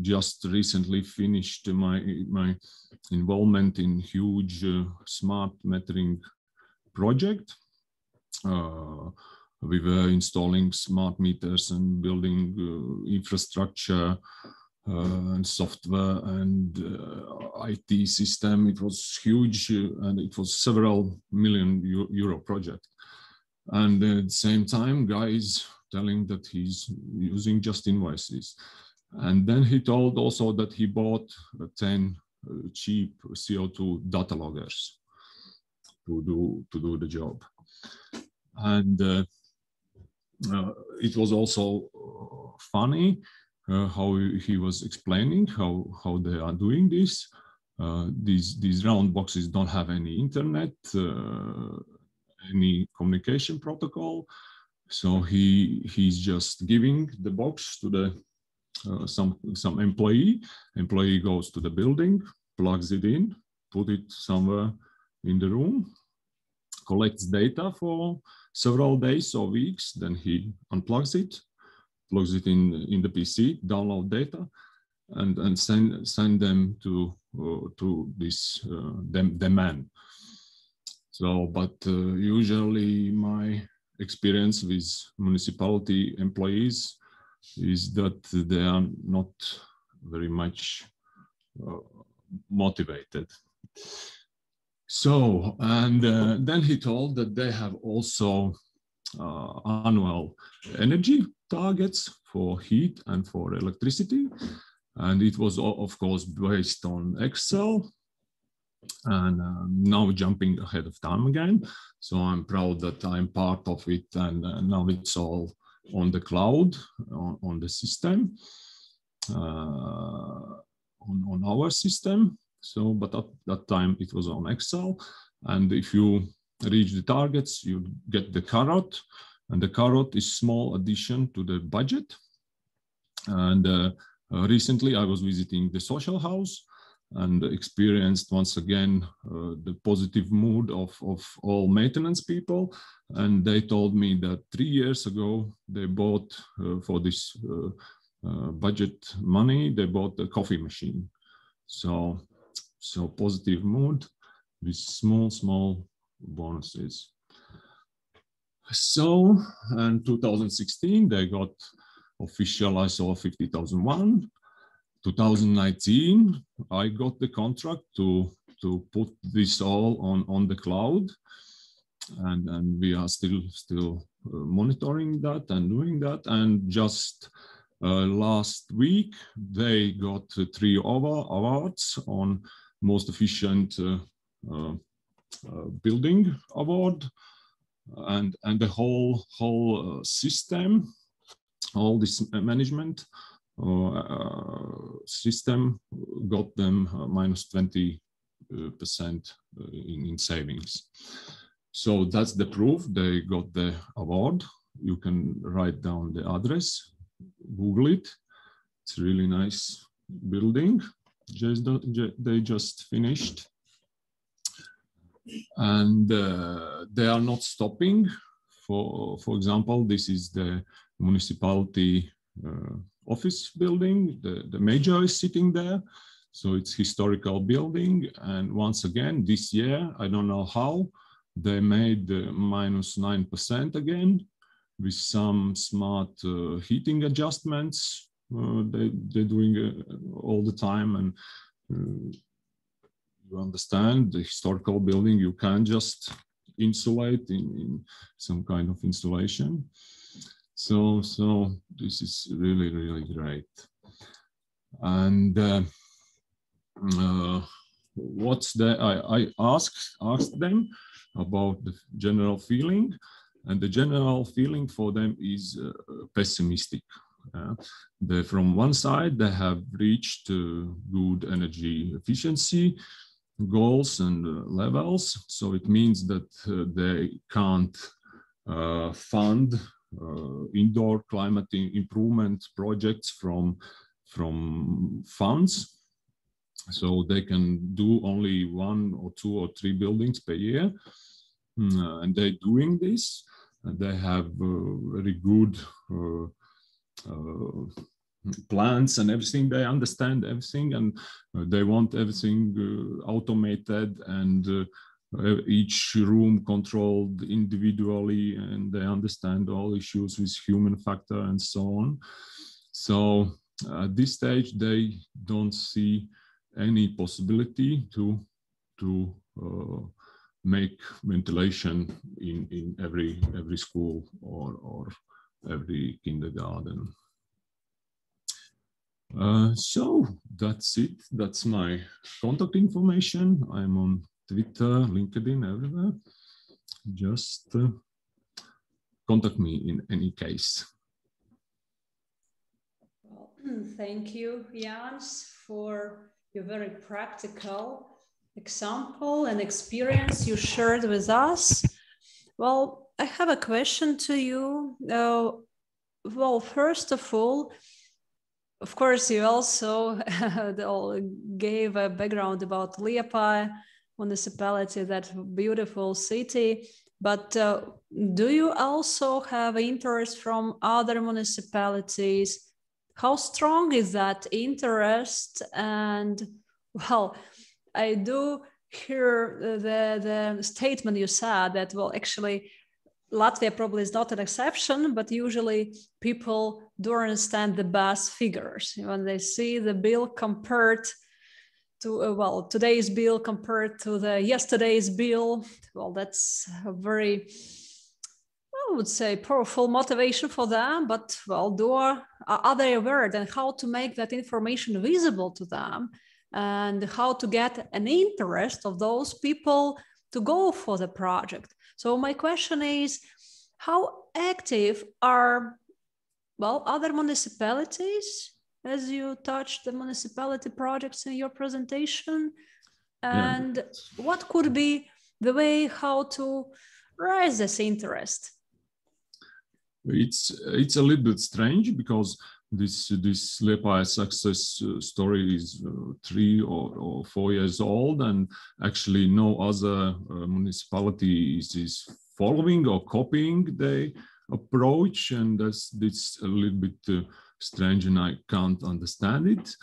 just recently finished my involvement in huge smart metering project. We were installing smart meters and building infrastructure and software and IT system. It was huge, and it was several million euro project. And at the same time, guys telling that he's using just invoices. And then he told also that he bought 10 cheap CO2 data loggers to do the job. And it was also funny how he was explaining how they are doing this. These round boxes don't have any internet, any communication protocol. So he's just giving the box to the some employee. Employee goes to the building, plugs it in, put it somewhere in the room, collects data for several days or weeks. Then he unplugs it, plugs it in the PC, download data, and send them to this the man. So, but usually my experience with municipality employees is that they are not very much motivated. So, and then he told that they have also annual energy targets for heat and for electricity. And it was, of course, based on Excel. And now jumping ahead of time again. So I'm proud that I'm part of it, and now it's all on the cloud, on the system, on our system. So, but at that time it was on Excel. And if you reach the targets, you get the carrot, and the carrot is small addition to the budget. And recently I was visiting the social house and experienced once again the positive mood of all maintenance people. And they told me that 3 years ago, they bought for this budget money, they bought a coffee machine. So positive mood with small bonuses. So in 2016, they got official ISO 50001. 2019, I got the contract to put this all on the cloud, and we are still monitoring that and doing that. And just last week, they got 3 awards on most efficient building award, and the whole system, all this management system got them minus 20% in savings. So that's the proof they got the award. You can write down the address, Google it. It's a really nice building. They just finished. And they are not stopping. For example, this is the municipality office building. The major is sitting there. So it's historical building. And once again, this year, I don't know how, they made minus 9% again with some smart heating adjustments. they're doing all the time, and you understand the historical building, you can't just insulate in some kind of insulation. So this is really, really great. And I asked them about the general feeling, and the general feeling for them is pessimistic. From one side, they have reached good energy efficiency goals and levels, so it means that they can't fund indoor climate improvement projects from funds, so they can do only 1 or 2 or 3 buildings per year, and they're doing this, and they have very good plans and everything. They understand everything, and they want everything automated, and each room controlled individually, and they understand all issues with human factor and so on. So at this stage, they don't see any possibility to make ventilation in every school or every kindergarten. So that's it. That's my contact information. I'm on Twitter, LinkedIn, everywhere. Just contact me in any case. Well, thank you, Jans, for your very practical example and experience you shared with us. Well, I have a question to you. Well, first of all, of course, you also gave a background about Liepāja municipality, that beautiful city. But do you also have interest from other municipalities? How strong is that interest? And well, I do hear the statement you said that, well, actually, Latvia probably is not an exception, but usually people do understand the best figures when they see the bill compared to, well, today's bill compared to the yesterday's bill. Well, that's a very, I would say, powerful motivation for them, but well, are they aware then how to make that information visible to them and how to get an interest of those people to go for the project? So my question is, how active are, well, other municipalities, as you touched the municipality projects in your presentation? And what could be the way how to raise this interest? It's a little bit strange because this Liepāja success story is 3 or 4 years old, and actually no other municipality is following or copying the approach, and that's a little bit strange, and I can't understand it.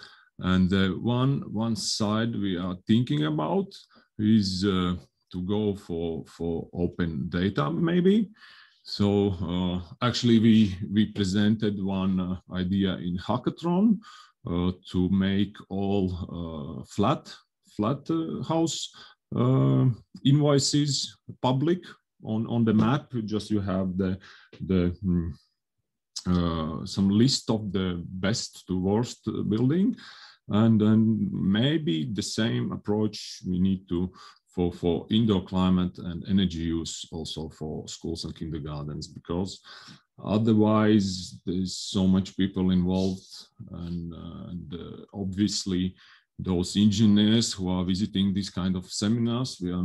And one side we are thinking about is to go for open data, maybe. So actually we presented one idea in hackathon to make all flat house invoices public on the map. Just you have some list of the best to worst building, and then maybe the same approach we need to for indoor climate and energy use also for schools and kindergartens, because otherwise there's so much people involved, and obviously those engineers who are visiting these kind of seminars, we are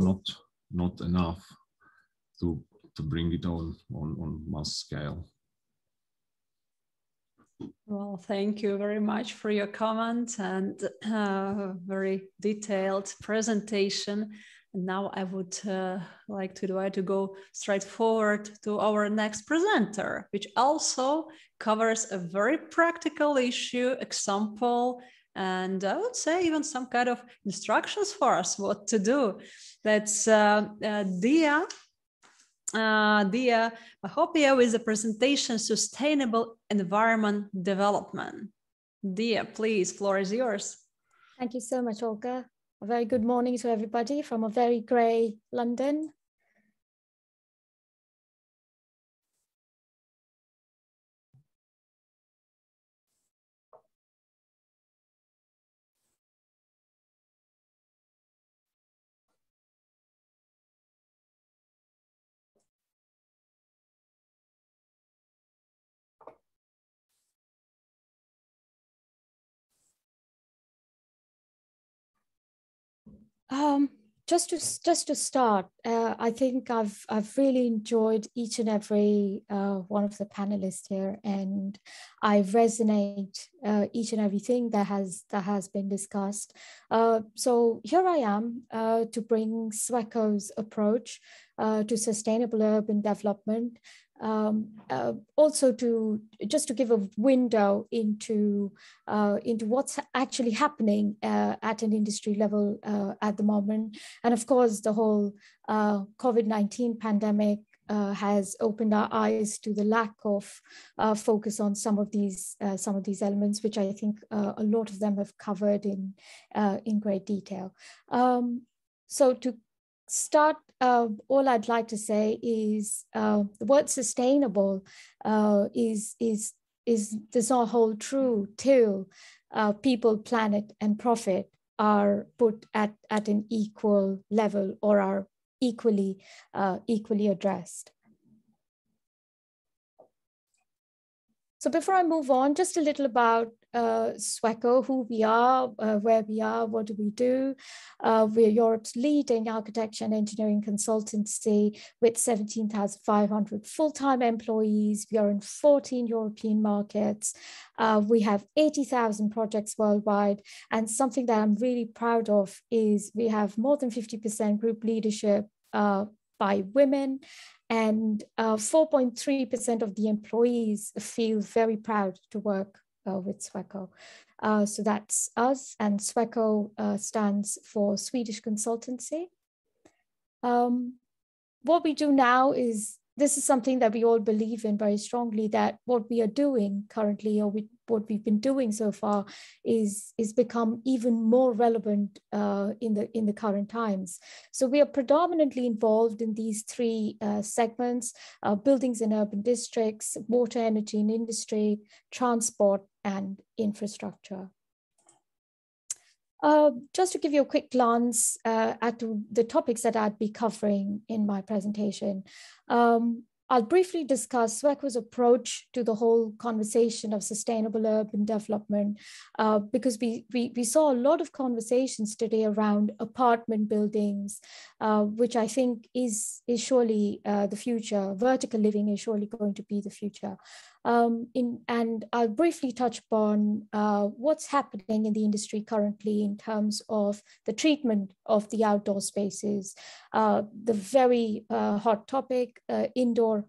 not enough to bring it on mass scale. Well, thank you very much for your comment and very detailed presentation. And now I would like to try to go straight forward to our next presenter, which also covers a very practical issue, example, and I would say even some kind of instructions for us what to do. That's Dia Mahopia with the presentation Sustainable Environment Development. Dia, please, floor is yours. Thank you so much, Olga. A very good morning to everybody from a very grey London. Just to start, I think I've really enjoyed each and every one of the panelists here, and I resonate each and everything that has been discussed. So here I am to bring Sweco's approach to sustainable urban development. Also just to give a window into what's actually happening at an industry level at the moment. And of course, the whole COVID-19 pandemic has opened our eyes to the lack of focus on some of these elements, which I think a lot of them have covered in great detail. So to start, all I'd like to say is the word sustainable does not hold true till people, planet, and profit are put at an equal level or are equally addressed. So before I move on, just a little about Sweco, who we are, where we are, what do we do. We're Europe's leading architecture and engineering consultancy with 17,500 full-time employees. We are in 14 European markets. We have 80,000 projects worldwide. And something that I'm really proud of is we have more than 50% group leadership by women. And 4.3% of the employees feel very proud to work with Sweco. So that's us, and Sweco stands for Swedish Consultancy. What we do now is, this is something that we all believe in very strongly, that what we are doing currently, or what we've been doing so far, is become even more relevant in the current times. So we are predominantly involved in these three segments: buildings and urban districts, water, energy and industry, transport, and infrastructure. Just to give you a quick glance at the topics that I'd be covering in my presentation, I'll briefly discuss Sweco's approach to the whole conversation of sustainable urban development, because we saw a lot of conversations today around apartment buildings, which I think is surely the future. Vertical living is surely going to be the future. And I'll briefly touch upon what's happening in the industry currently in terms of the treatment of the outdoor spaces, the very hot topic, indoor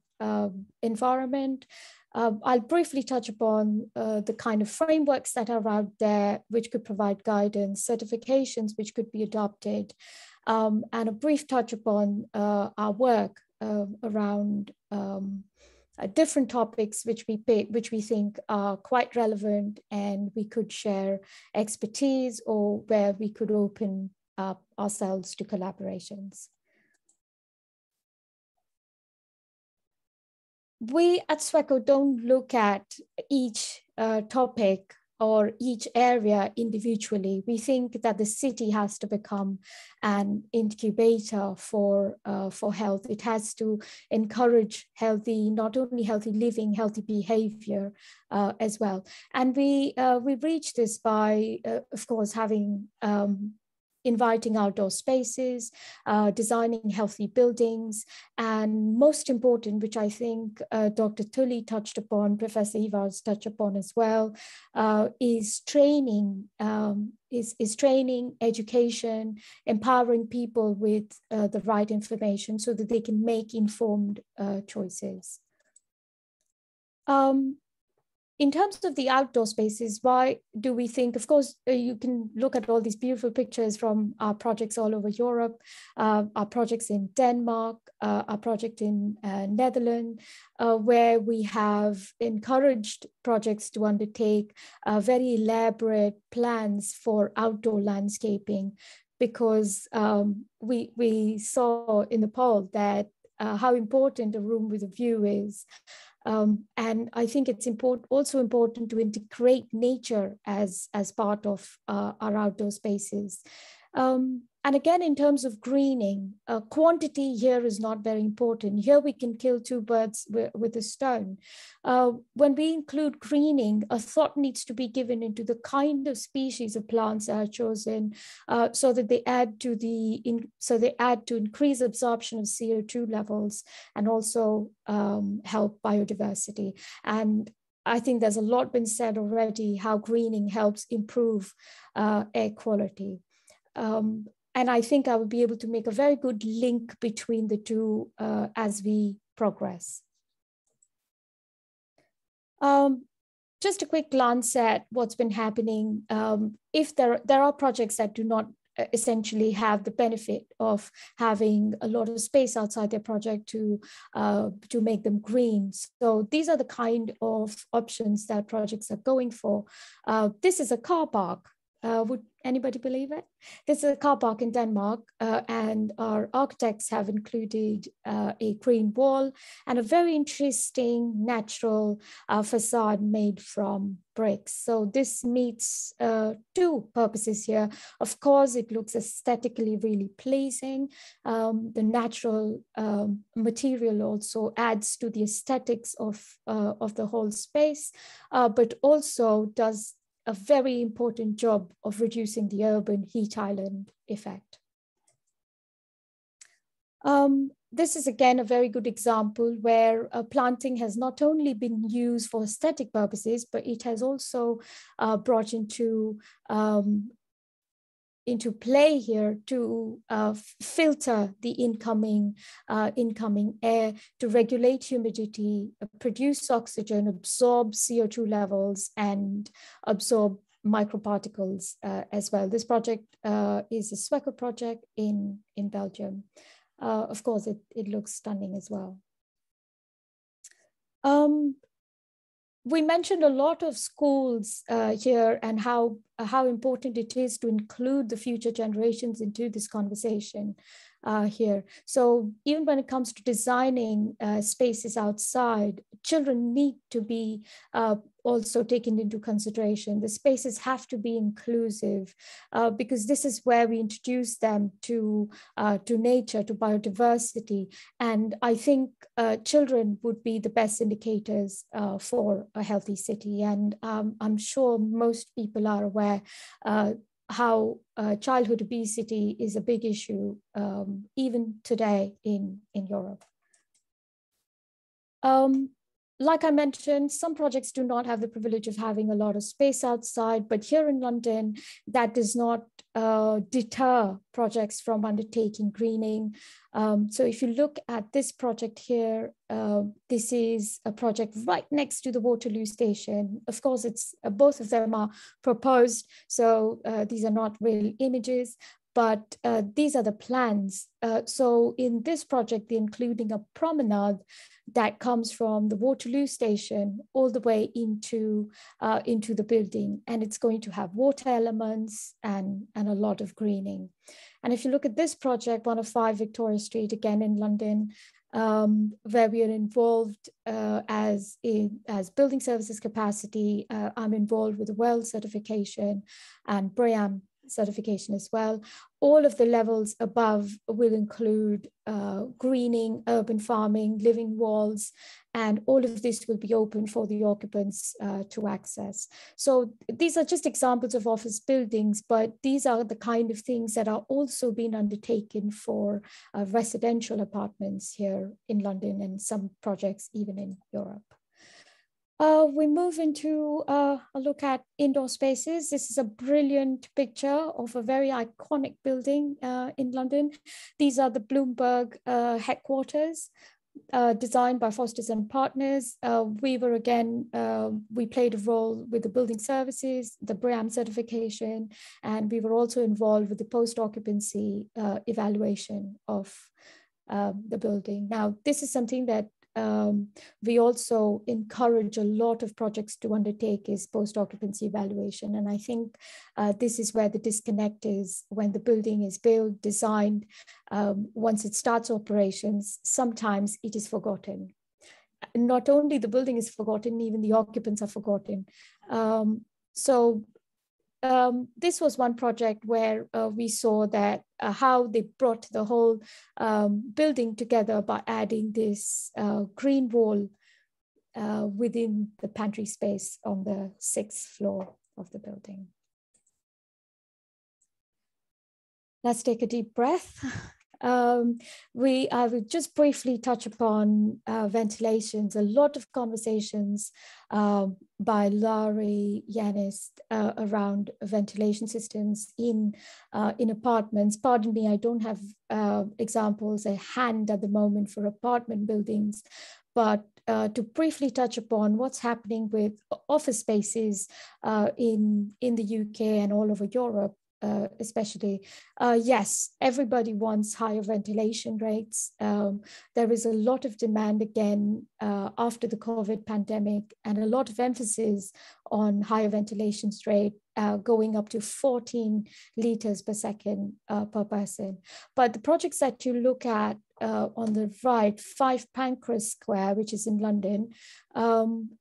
environment. I'll briefly touch upon the kind of frameworks that are out there, which could provide guidance, certifications which could be adopted, and a brief touch upon our work around different topics which we think are quite relevant, and we could share expertise, or where we could open up ourselves to collaborations. We at Sweco don't look at each topic or each area individually. We think that the city has to become an incubator for health. It has to encourage healthy, not only healthy living, healthy behavior as well. And we reach this by, of course, having inviting outdoor spaces, designing healthy buildings, and most important, which I think Dr. Tuuli touched upon, Professor Ivars touched upon as well, is training, training, education, empowering people with the right information so that they can make informed choices. In terms of the outdoor spaces, why do we think, of course, you can look at all these beautiful pictures from our projects all over Europe, our projects in Denmark, our project in Netherlands, where we have encouraged projects to undertake very elaborate plans for outdoor landscaping, because we saw in the poll that how important a room with a view is. And I think it's also important to integrate nature as part of our outdoor spaces. And again, in terms of greening, quantity here is not very important. Here we can kill two birds with a stone. When we include greening, a thought needs to be given into the kind of species of plants that are chosen, so that they add to increase absorption of CO2 levels and also help biodiversity. And I think there's a lot been said already how greening helps improve air quality. And I think I will be able to make a very good link between the two as we progress. Just a quick glance at what's been happening. If there are projects that do not essentially have the benefit of having a lot of space outside their project to make them green. So these are the kind of options that projects are going for. This is a car park. Would anybody believe it? This is a car park in Denmark, and our architects have included a green wall and a very interesting natural facade made from bricks. So this meets two purposes here. Of course, it looks aesthetically really pleasing. The natural material also adds to the aesthetics of the whole space, but also does a very important job of reducing the urban heat island effect. This is again a very good example where planting has not only been used for aesthetic purposes, but it has also brought into play here to filter the incoming air, to regulate humidity, produce oxygen, absorb CO2 levels, and absorb microparticles as well. This project is a Sweco project in Belgium. Of course, it looks stunning as well. We mentioned a lot of schools here and how important it is to include the future generations into this conversation here. So even when it comes to designing spaces outside, children need to be also taken into consideration. The spaces have to be inclusive because this is where we introduce them to nature, to biodiversity. And I think children would be the best indicators for a healthy city. And I'm sure most people are aware how childhood obesity is a big issue even today in Europe. Like I mentioned, some projects do not have the privilege of having a lot of space outside, but here in London, that does not deter projects from undertaking greening. So if you look at this project here, this is a project right next to the Waterloo station. Of course, it's both of them are proposed, so these are not real images, but these are the plans. So in this project, they're including a promenade that comes from the Waterloo station all the way into the building. And it's going to have water elements and a lot of greening. And if you look at this project, 105 Victoria Street, again in London, where we are involved as building services capacity, I'm involved with the WELL certification and BREEAM certification as well. All of the levels above will include greening, urban farming, living walls, and all of this will be open for the occupants to access. So these are just examples of office buildings, but these are the kind of things that are also being undertaken for residential apartments here in London and some projects even in Europe. We move into a look at indoor spaces. This is a brilliant picture of a very iconic building in London. These are the Bloomberg headquarters. designed by Foster's and Partners. We were again, we played a role with the building services, the BREEAM certification, and we were also involved with the post-occupancy evaluation of the building. Now, this is something that we also encourage a lot of projects to undertake is post-occupancy evaluation. And I think this is where the disconnect is when the building is built, designed, once it starts operations, sometimes it is forgotten. Not only the building is forgotten, even the occupants are forgotten. This was one project where we saw that how they brought the whole building together by adding this green wall within the pantry space on the 6th floor of the building. Let's take a deep breath. I will just briefly touch upon ventilations. A lot of conversations by Lauri, Yanis, around ventilation systems in apartments. Pardon me, I don't have examples at hand at the moment for apartment buildings, but to briefly touch upon what's happening with office spaces in the UK and all over Europe. Especially, yes, everybody wants higher ventilation rates. There is a lot of demand again after the COVID pandemic, and a lot of emphasis on higher ventilation rate, going up to 14 liters per second per person. But the projects that you look at on the right, 5 Pancras Square, which is in London,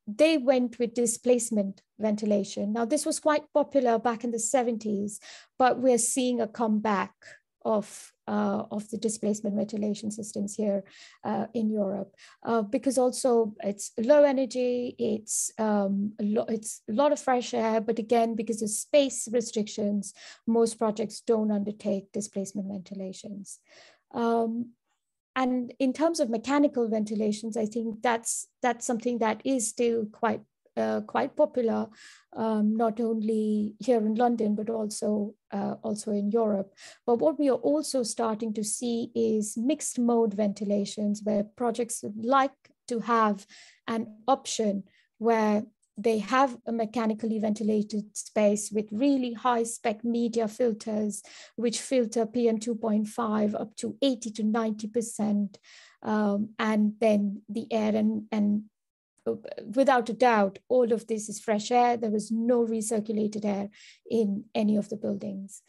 they went with displacement ventilation. Now, this was quite popular back in the 70s, but we're seeing a comeback of the displacement ventilation systems here in Europe, because also it's low energy, it's a lot of fresh air, but again, because of space restrictions, most projects don't undertake displacement ventilations. And in terms of mechanical ventilations, I think that's something that is still quite popular, not only here in London, but also in Europe. But what we are also starting to see is mixed mode ventilations, where projects would like to have an option where they have a mechanically ventilated space with really high spec media filters, which filter PM2.5 up to 80 to 90%. And then the air and without a doubt, all of this is fresh air. There was no recirculated air in any of the buildings.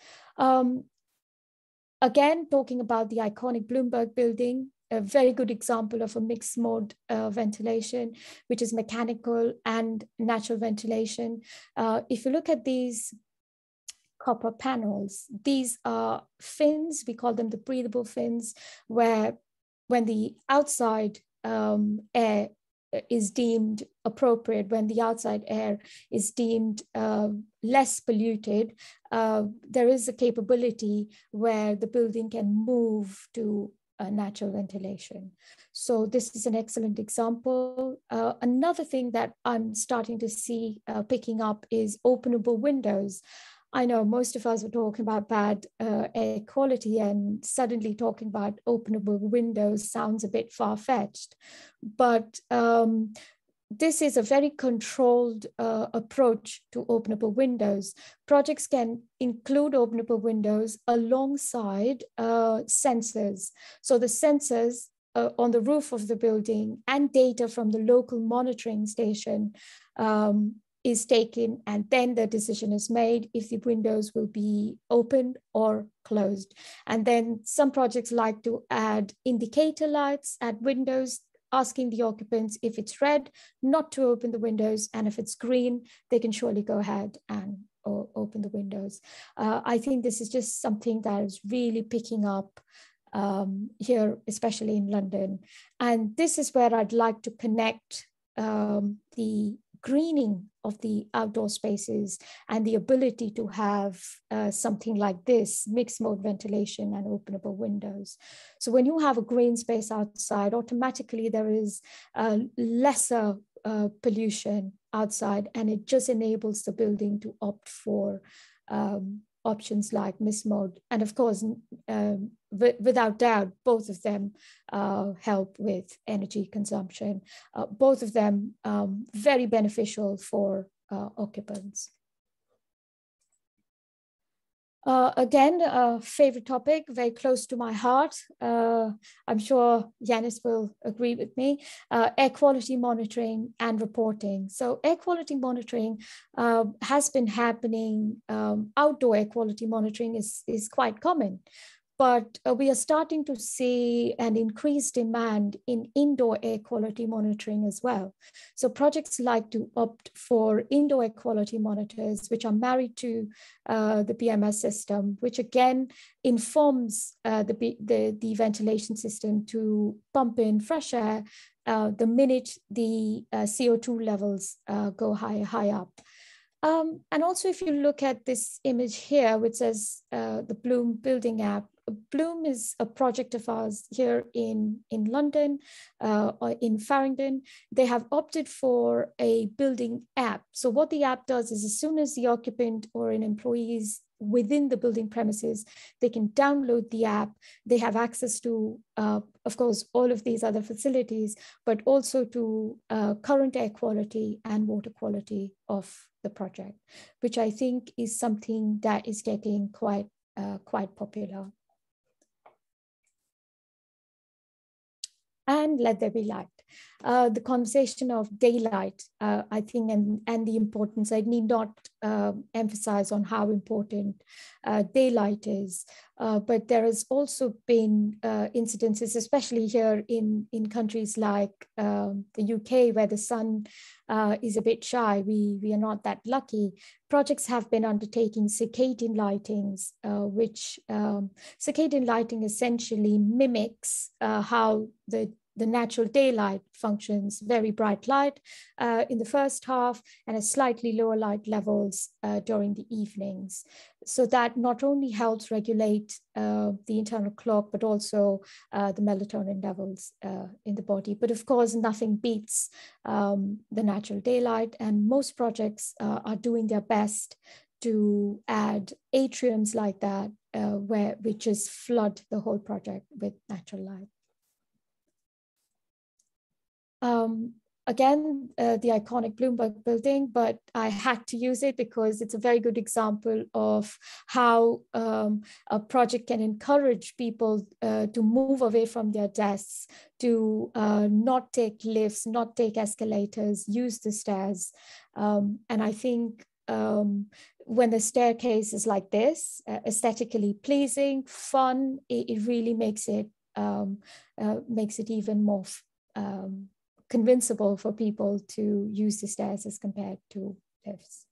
Again, talking about the iconic Bloomberg building, a very good example of a mixed mode ventilation, which is mechanical and natural ventilation. If you look at these copper panels, these are fins, we call them the breathable fins, where when the outside air is deemed appropriate, when the outside air is deemed less polluted, there is a capability where the building can move to natural ventilation. So this is an excellent example. Another thing that I'm starting to see picking up is openable windows. I know most of us were talking about bad air quality, and suddenly talking about openable windows sounds a bit far-fetched, but this is a very controlled approach to openable windows. Projects can include openable windows alongside sensors. So the sensors on the roof of the building and data from the local monitoring station is taken, and then the decision is made if the windows will be opened or closed. And then some projects like to add indicator lights at windows, asking the occupants if it's red, not to open the windows, and if it's green, they can surely go ahead and open the windows. I think this is just something that is really picking up here, especially in London. And this is where I'd like to connect the greening of the outdoor spaces and the ability to have something like this, mixed mode ventilation and openable windows. So when you have a green space outside, automatically there is lesser pollution outside, and it just enables the building to opt for options like mixed mode. And of course, without doubt, both of them help with energy consumption. Both of them very beneficial for occupants. Again, a favorite topic, very close to my heart. I'm sure Yanis will agree with me. Air quality monitoring and reporting. So air quality monitoring has been happening. Outdoor air quality monitoring is quite common. But we are starting to see an increased demand in indoor air quality monitoring as well. So projects like to opt for indoor air quality monitors, which are married to the PMS system, which again informs the ventilation system to pump in fresh air the minute the CO2 levels go high up. And also, if you look at this image here, which says the Bloom Building app, Bloom is a project of ours here in London, or in Farringdon. They have opted for a building app. So what the app does is as soon as the occupant or an employee is within the building premises, they can download the app. They have access to, of course, all of these other facilities, but also to current air quality and water quality of the project, which I think is something that is getting quite popular. And let there be light. The conversation of daylight, I think, and the importance, I need not emphasize on how important daylight is, but there has also been incidences, especially here in countries like the UK, where the sun is a bit shy. We are not that lucky. Projects have been undertaking circadian lightings, which circadian lighting essentially mimics how the natural daylight functions, very bright light in the first half and a slightly lower light levels during the evenings. So that not only helps regulate the internal clock, but also the melatonin levels in the body. But of course, nothing beats the natural daylight, and most projects are doing their best to add atriums like that, which just flood the whole project with natural light. Again, the iconic Bloomberg building, but I had to use it because it's a very good example of how a project can encourage people to move away from their desks, to not take lifts, not take escalators, use the stairs. And I think when the staircase is like this, aesthetically pleasing, fun, it really makes it even more convincible for people to use the stairs as compared to lifts.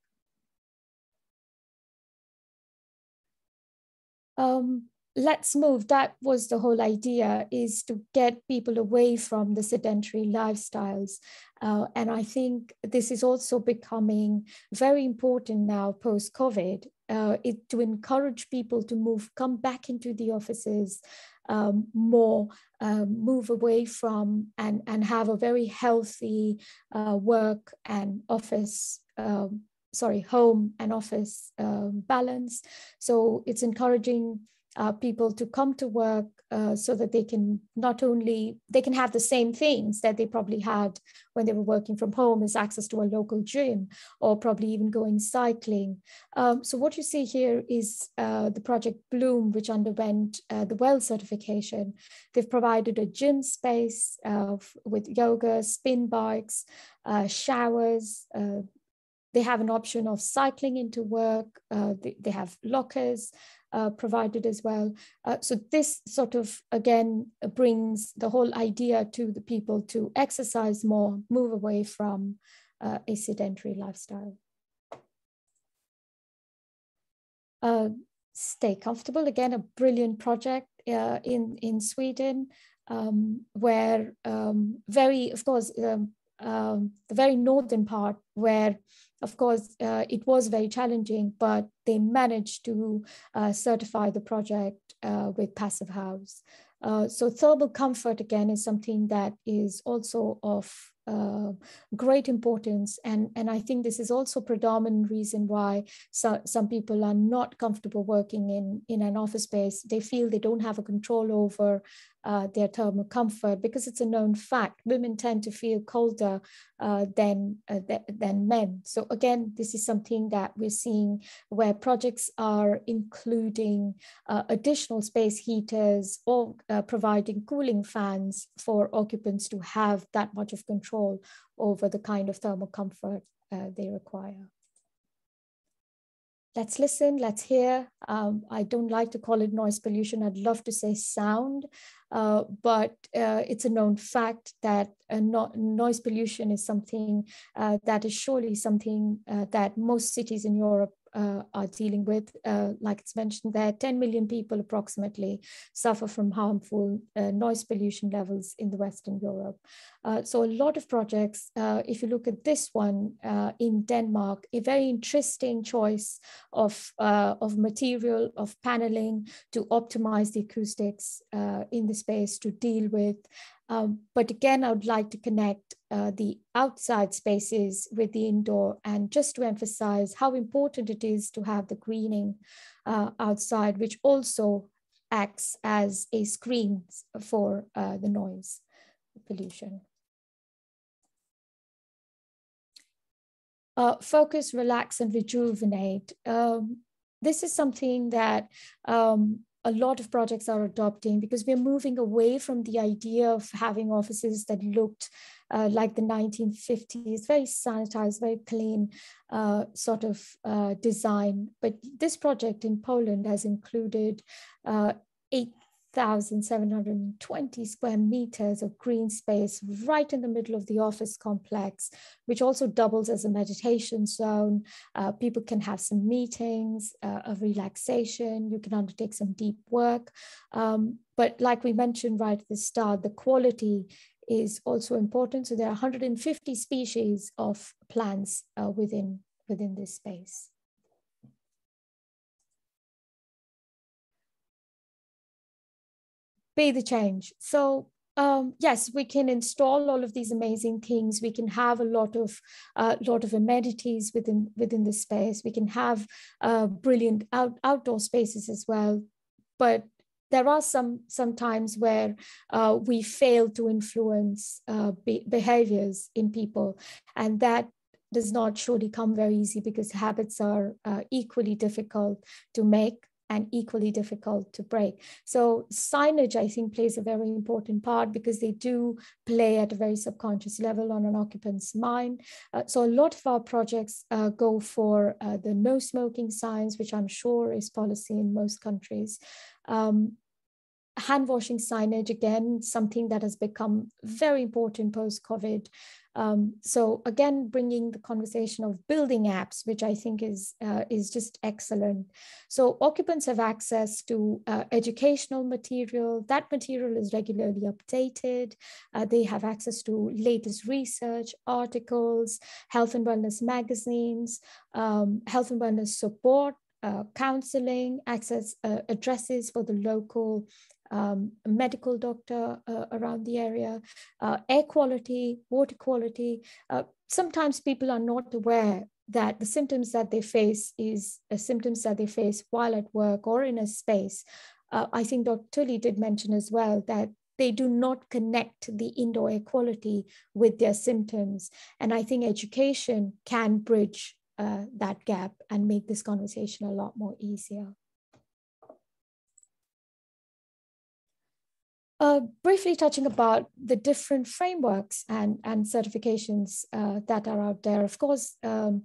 Let's move. That was the whole idea, is to get people away from the sedentary lifestyles. And I think this is also becoming very important now post-COVID, to encourage people to come back into the offices more, move away from and have a very healthy work and office, home and office balance. So it's encouraging people to come to work so that they can they can have the same things that they probably had when they were working from home, as access to a local gym or probably even going cycling. So what you see here is the project Bloom, which underwent the WELL certification. They've provided a gym space with yoga, spin bikes, showers. They have an option of cycling into work. They have lockers provided as well. So this sort of, again, brings the whole idea to the people to exercise more, move away from a sedentary lifestyle. Stay comfortable, again, a brilliant project in Sweden, where the very northern part, where of course, it was very challenging, but they managed to certify the project with Passive House. So thermal comfort, again, is something that is also of great importance. And I think this is also a predominant reason why some people are not comfortable working in an office space. They feel they don't have a control over their thermal comfort, because it's a known fact. Women tend to feel colder than men. So again, this is something that we're seeing where projects are including additional space heaters or providing cooling fans for occupants to have that much of control over the kind of thermal comfort they require. Let's listen, let's hear. I don't like to call it noise pollution. I'd love to say sound, but it's a known fact that noise pollution is something that is surely something that most cities in Europe are dealing with. Like it's mentioned there, 10 million people approximately suffer from harmful noise pollution levels in the Western Europe. So a lot of projects, if you look at this one in Denmark, a very interesting choice of material, of paneling to optimize the acoustics in the space to deal with. But again, I would like to connect the outside spaces with the indoor, and just to emphasize how important it is to have the greening outside, which also acts as a screen for the noise pollution. Focus, relax, and rejuvenate. This is something that a lot of projects are adopting, because we're moving away from the idea of having offices that looked like the 1950s, very sanitized, very clean sort of design. But this project in Poland has included 8,720 square meters of green space right in the middle of the office complex, which also doubles as a meditation zone. People can have some meetings, a relaxation, you can undertake some deep work. But like we mentioned right at the start, the quality is also important. So there are 150 species of plants within this space. Be the change. So yes, we can install all of these amazing things. We can have a lot of amenities within the space. We can have brilliant outdoor spaces as well. But there are some times where we fail to influence behaviors in people, and that does not surely come very easy, because habits are equally difficult to make and equally difficult to break. So signage, I think, plays a very important part, because they do play at a very subconscious level on an occupant's mind. So a lot of our projects go for the no smoking signs, which I'm sure is policy in most countries. Hand washing signage, again, something that has become very important post-COVID. So again, bringing the conversation of building apps, which I think is just excellent. So occupants have access to educational material. That material is regularly updated. They have access to latest research, articles, health and wellness magazines, health and wellness support, counseling, access addresses for the local medical doctor around the area, air quality, water quality. Sometimes people are not aware that the symptoms that they face is symptoms that they face while at work or in a space. I think Dr. Tuuli did mention as well that they do not connect the indoor air quality with their symptoms. And I think education can bridge that gap and make this conversation a lot more easier. Briefly touching about the different frameworks and certifications that are out there. Of course, the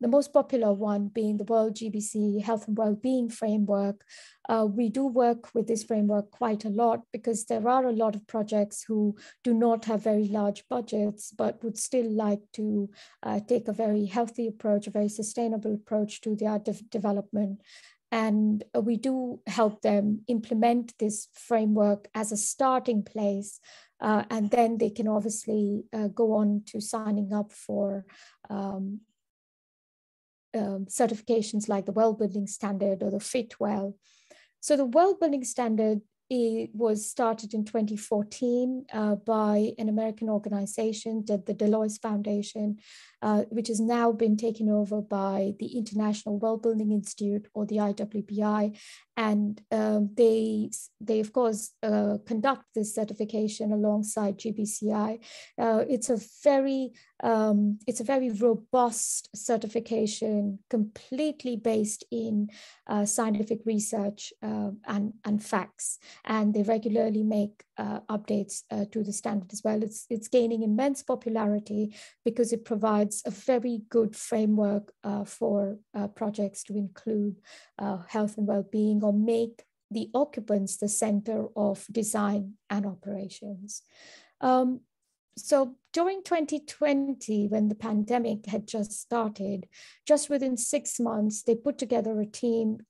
most popular one being the World GBC Health and Wellbeing Framework. We do work with this framework quite a lot, because there are a lot of projects who do not have very large budgets, but would still like to take a very healthy approach, a very sustainable approach to their development. And we do help them implement this framework as a starting place. And then they can obviously go on to signing up for certifications like the Well Building Standard or the Fit Well. So the Well Building Standard It was started in 2014 by an American organization, the Deloitte Foundation, which has now been taken over by the International Wellbeing Institute, or the IWBI. And they of course conduct this certification alongside GBCI. It's a very robust certification, completely based in scientific research and facts. And they regularly make updates to the standard as well. It's gaining immense popularity because it provides a very good framework for projects to include health and well-being, or make the occupants the center of design and operations. So during 2020, when the pandemic had just started, just within 6 months, they put together a team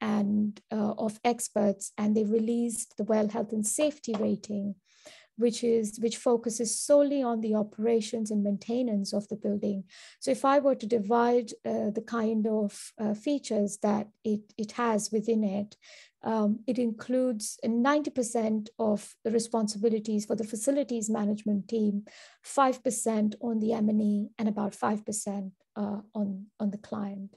of experts, and they released the Well Health and Safety Rating, which focuses solely on the operations and maintenance of the building. So if I were to divide the kind of features that it has within it, it includes 90% of the responsibilities for the facilities management team, 5% on the M&E, and about 5% on the client.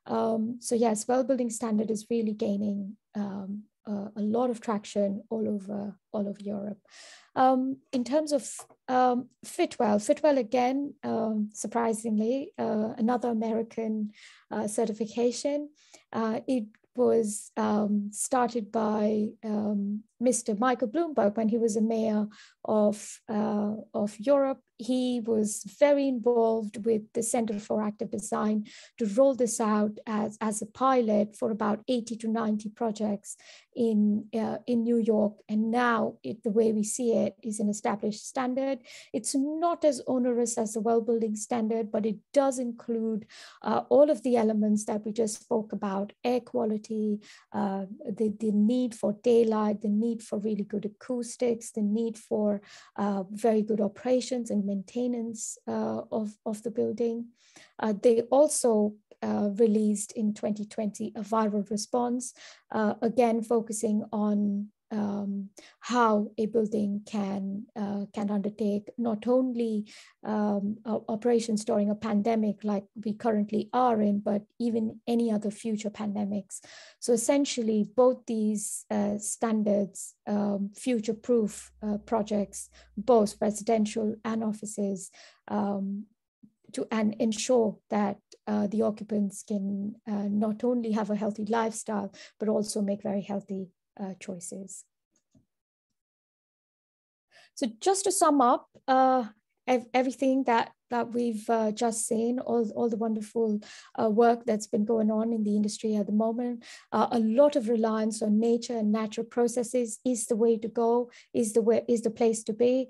So yes, well-building standard is really gaining a lot of traction all over Europe. In terms of Fitwel again, surprisingly, another American certification. It was started by Mr. Michael Bloomberg when he was a mayor of Europe. He was very involved with the Center for Active Design to roll this out as a pilot for about 80 to 90 projects in New York. And now the way we see it is an established standard. It's not as onerous as the well-building standard, but it does include all of the elements that we just spoke about: air quality, the need for daylight, the need for really good acoustics, the need for very good operations and maintenance of the building. They also released in 2020 a viral response, again focusing on how a building can undertake not only operations during a pandemic like we currently are in, but even any other future pandemics. So essentially, both these standards future-proof projects, both residential and offices, and ensure that the occupants can not only have a healthy lifestyle, but also make very healthy choices. So just to sum up, everything that we've just seen, all the wonderful work that's been going on in the industry at the moment, a lot of reliance on nature and natural processes is the way to go, is the place to be.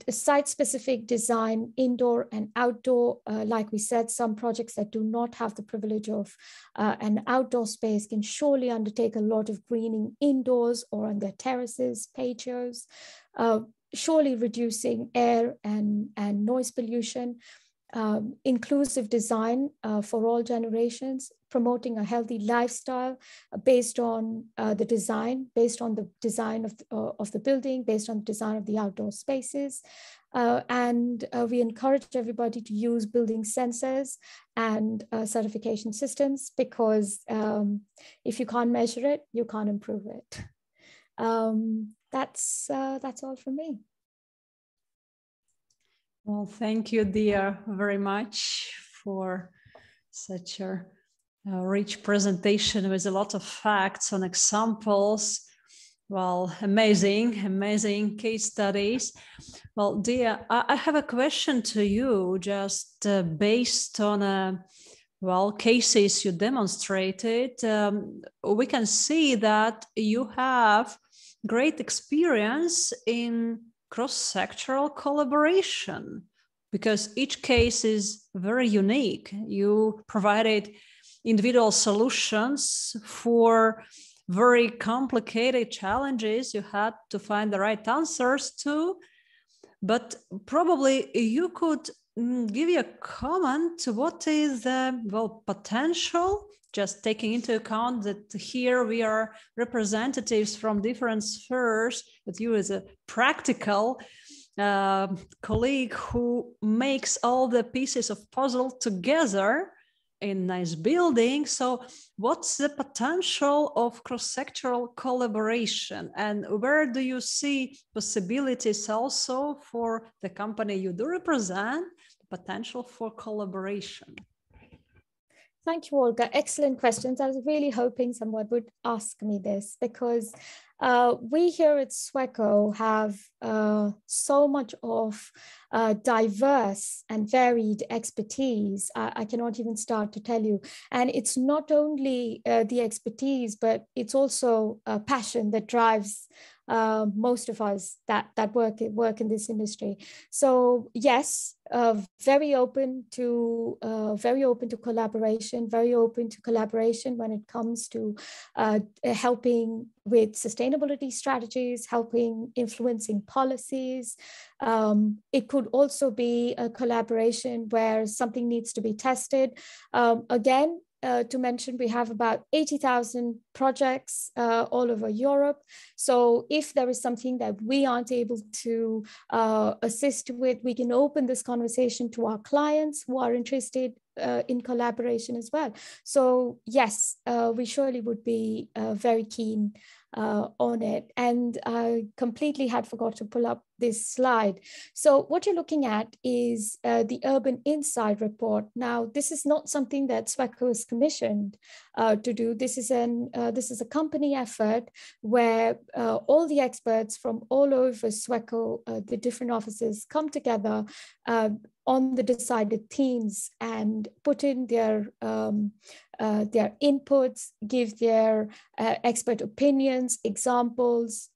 Site-specific design, indoor and outdoor, like we said, some projects that do not have the privilege of an outdoor space can surely undertake a lot of greening indoors or on their terraces, patios. Surely reducing air and noise pollution, inclusive design for all generations, promoting a healthy lifestyle based on the design of the building, based on the design of the outdoor spaces. And we encourage everybody to use building sensors and certification systems, because if you can't measure it, you can't improve it. That's all from me. Well, thank you, Dia, very much for such a rich presentation with a lot of facts and examples. Well, amazing case studies. Well, Dia, I have a question to you, just based on cases you demonstrated. We can see that you have great experience in cross-sectoral collaboration, because each case is very unique. You provided individual solutions for very complicated challenges you had to find the right answers to, but probably you could give you a comment to what is the potential, just taking into account that here we are representatives from different spheres, but you as a practical colleague who makes all the pieces of puzzle together in nice building. So what's the potential of cross-sectoral collaboration, and where do you see possibilities also for the company you do represent, the potential for collaboration? Thank you, Olga. Excellent questions. I was really hoping someone would ask me this, because we here at SWECO have so much of diverse and varied expertise. I cannot even start to tell you. And it's not only the expertise, but it's also a passion that drives most of us that work in this industry. So yes, very open to collaboration, when it comes to helping with sustainability strategies, helping influencing policies. It could also be a collaboration where something needs to be tested. Again, to mention, we have about 80,000 projects all over Europe. So if there is something that we aren't able to assist with, we can open this conversation to our clients who are interested in collaboration as well. So yes, we surely would be very keen on it. And I completely had forgot to pull up this slide. So what you're looking at is the Urban Insight report. Now, this is not something that SWECO is commissioned to do. This is a company effort where all the experts from all over SWECO, the different offices, come together on the decided themes and put in their inputs, give their expert opinions, examples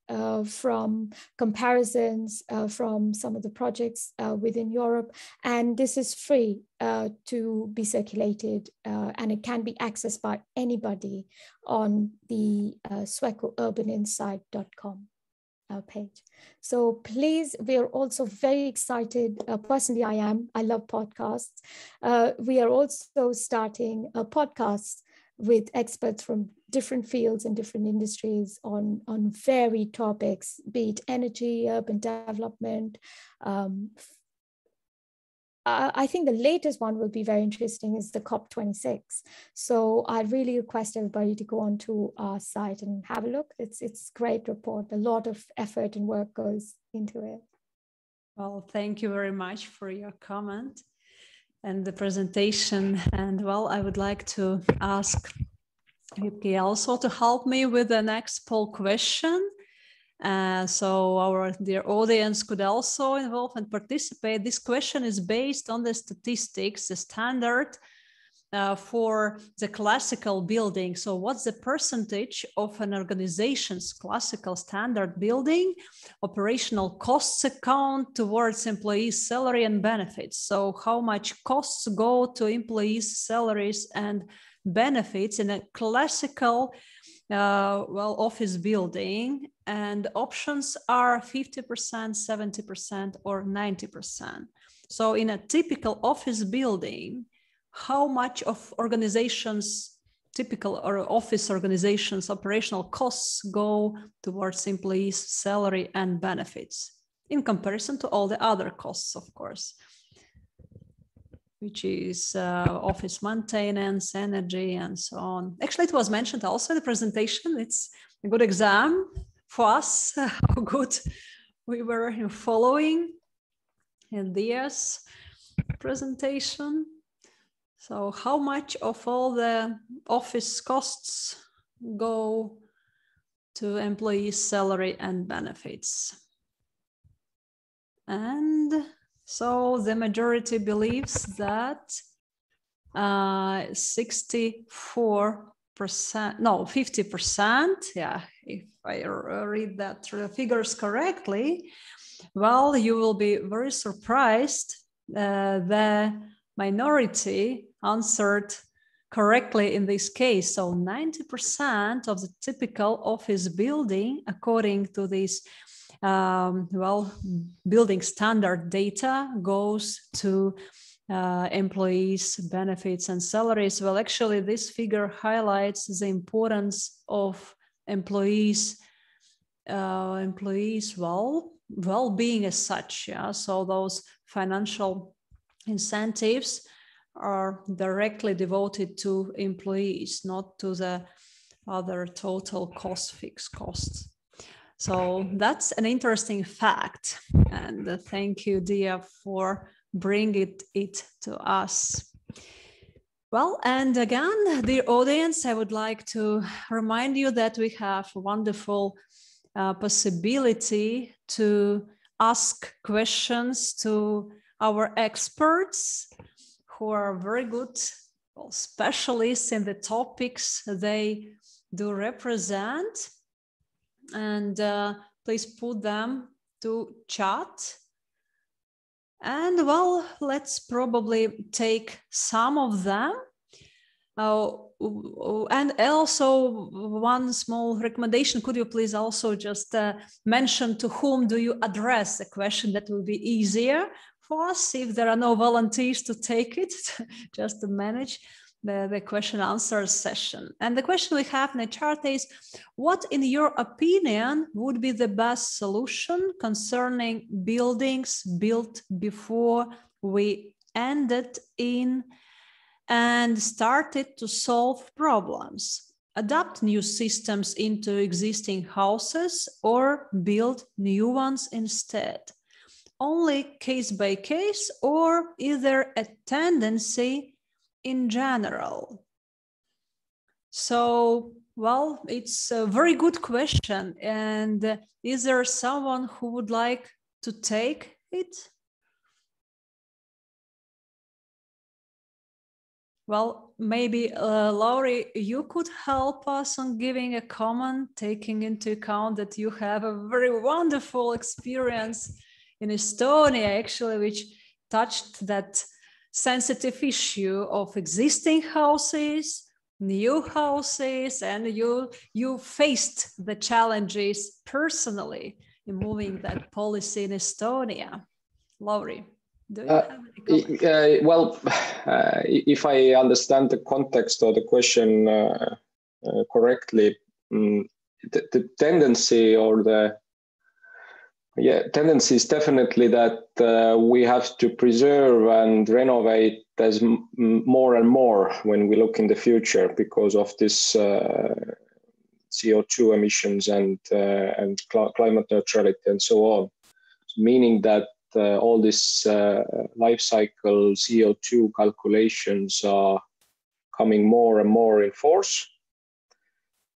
from comparisons from some of the projects within Europe. And this is free to be circulated, and it can be accessed by anybody on the swecourbaninsight.com page. So please, we are also very excited. Personally, I love podcasts. We are also starting a podcast with experts from different fields and different industries on varied topics, be it energy, urban development. I think the latest one will be very interesting is the COP26. So I really request everybody to go onto our site and have a look. It's a great report. A lot of effort and work goes into it. Well, thank you very much for your comment and the presentation. And well, I would like to ask Vipke also to help me with the next poll question. So our dear audience could also involve and participate. This question is based on the statistics, the standard for the classical building. So what's the percentage of an organization's classical standard building operational costs account towards employees' salary and benefits? So how much costs go to employees' salaries and benefits in a classical office building? And options are 50%, 70%, or 90%. So in a typical office building, how much of typical office organizations' operational costs go towards employees' salary and benefits in comparison to all the other costs, of course, which is office maintenance, energy, and so on. Actually, it was mentioned also in the presentation. It's a good exam for us, how good we were following in this presentation. So how much of all the office costs go to employees' salary and benefits? And so the majority believes that 50%, yeah, if I read that figures correctly, well, you will be very surprised. The minority answered correctly in this case. So 90% of the typical office building, according to this well, building standard data goes to employees' benefits and salaries. Well, actually, this figure highlights the importance of employees' well-being as such. Yeah, so those financial incentives are directly devoted to employees, not to the other total cost, fixed costs. So that's an interesting fact. And thank you, Dia, for bringing it to us. Well, and again, dear audience, I would like to remind you that we have a wonderful possibility to ask questions to our experts who are very good specialists in the topics they do represent. And please put them to chat. And well, let's probably take some of them. And also one small recommendation, could you please also just mention to whom do you address a question? That will be easier for us if there are no volunteers to take it, just to manage the question answer session. And the question we have in the chart is, what in your opinion would be the best solution concerning buildings built before we ended in and started to solve problems? Adapt new systems into existing houses or build new ones instead? Only case by case, or is there a tendency in general? So, well, it's a very good question. And is there someone who would like to take it? Well, maybe Lauri, you could help us on giving a comment, taking into account that you have a very wonderful experience in Estonia, actually, which touched that sensitive issue of existing houses, new houses, and you faced the challenges personally in moving that policy in Estonia. Lauri, do you have any comments? Well, if I understand the context of the question correctly, the tendency or the tendency is definitely that we have to preserve and renovate as more and more when we look in the future because of this CO2 emissions and climate neutrality and so on. Meaning that all this life cycle CO2 calculations are coming more and more in force,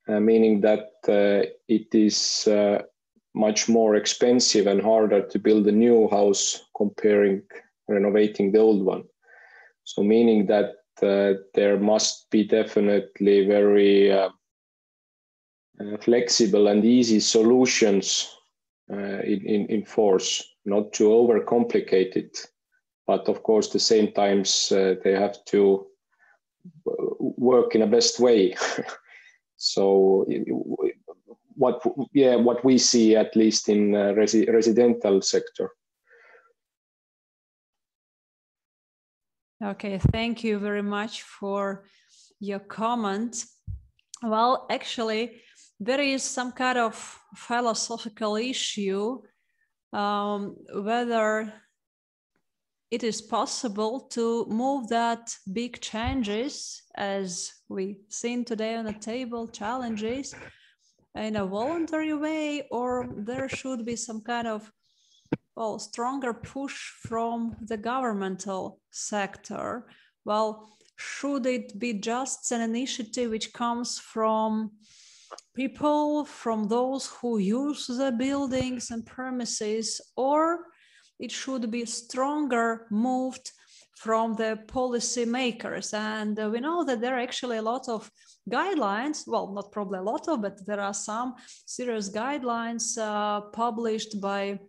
meaning that it is much more expensive and harder to build a new house comparing renovating the old one. So meaning that there must be definitely very flexible and easy solutions in force, not to overcomplicate it, but of course the same times they have to work in a best way. So what we see, at least in residential sector. Okay, thank you very much for your comment. Well, actually, there is some kind of philosophical issue whether it is possible to move that big changes, as we've seen today on the table, challenges, in a voluntary way, or there should be some kind of stronger push from the governmental sector. Well, should it be just an initiative which comes from people, from those who use the buildings and premises, or it should be stronger moved from the policy makers? And we know that there are actually a lot of guidelines, well, not probably a lot of, but there are some serious guidelines published by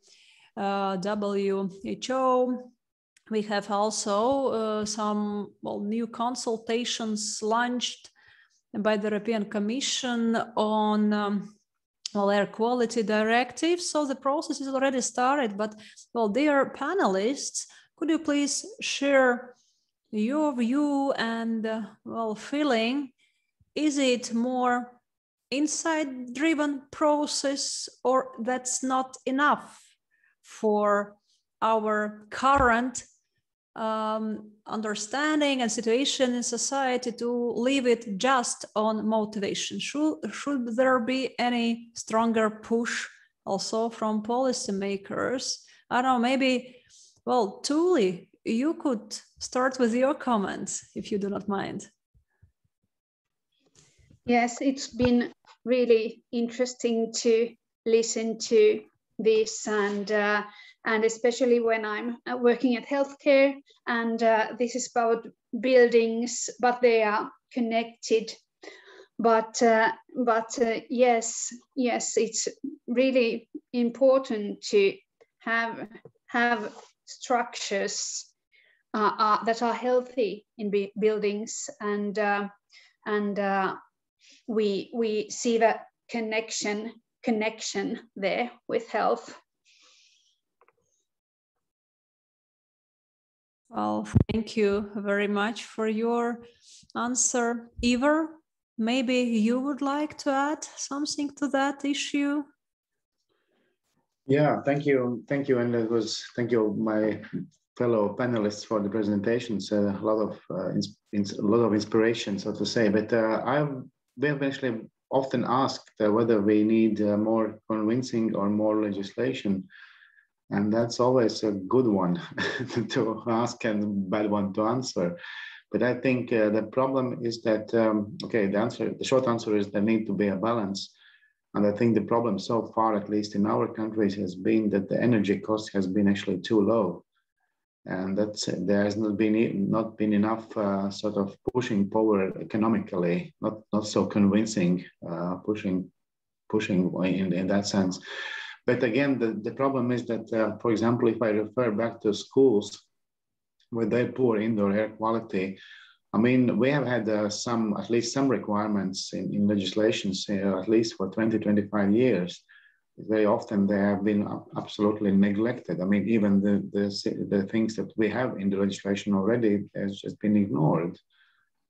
WHO. We have also some new consultations launched by the European Commission on well, air quality directive. So the process is already started, but well, dear panelists, could you please share your view and well, feeling? Is it more inside driven process, or that's not enough for our current understanding and situation in society to leave it just on motivation? Should there be any stronger push also from policymakers? I don't know, maybe, well, Tuuli, you could start with your comments if you do not mind. Yes, it's been really interesting to listen to this, and especially when I'm working at healthcare, and this is about buildings, but they are connected. But yes, it's really important to have structures that are healthy in buildings, and we see that connection there with health. Well, thank you very much for your answer. Ivars, maybe you would like to add something to that issue? Yeah, thank you, and thank you, my fellow panelists, for the presentations. A lot of inspiration, so to say. But we have actually often asked whether we need more convincing or more legislation, and that's always a good one to ask and a bad one to answer. But I think the problem is that the short answer is there need to be a balance. And I think the problem so far, at least in our countries, has been that the energy cost has been actually too low. And there has not been enough sort of pushing power economically, not so convincing pushing in that sense. But again, the problem is that, for example, if I refer back to schools with their poor indoor air quality, I mean, we have had at least some requirements in legislations, at least for 20-25 years. Very often they have been absolutely neglected. I mean, even the things that we have in the legislation already has just been ignored.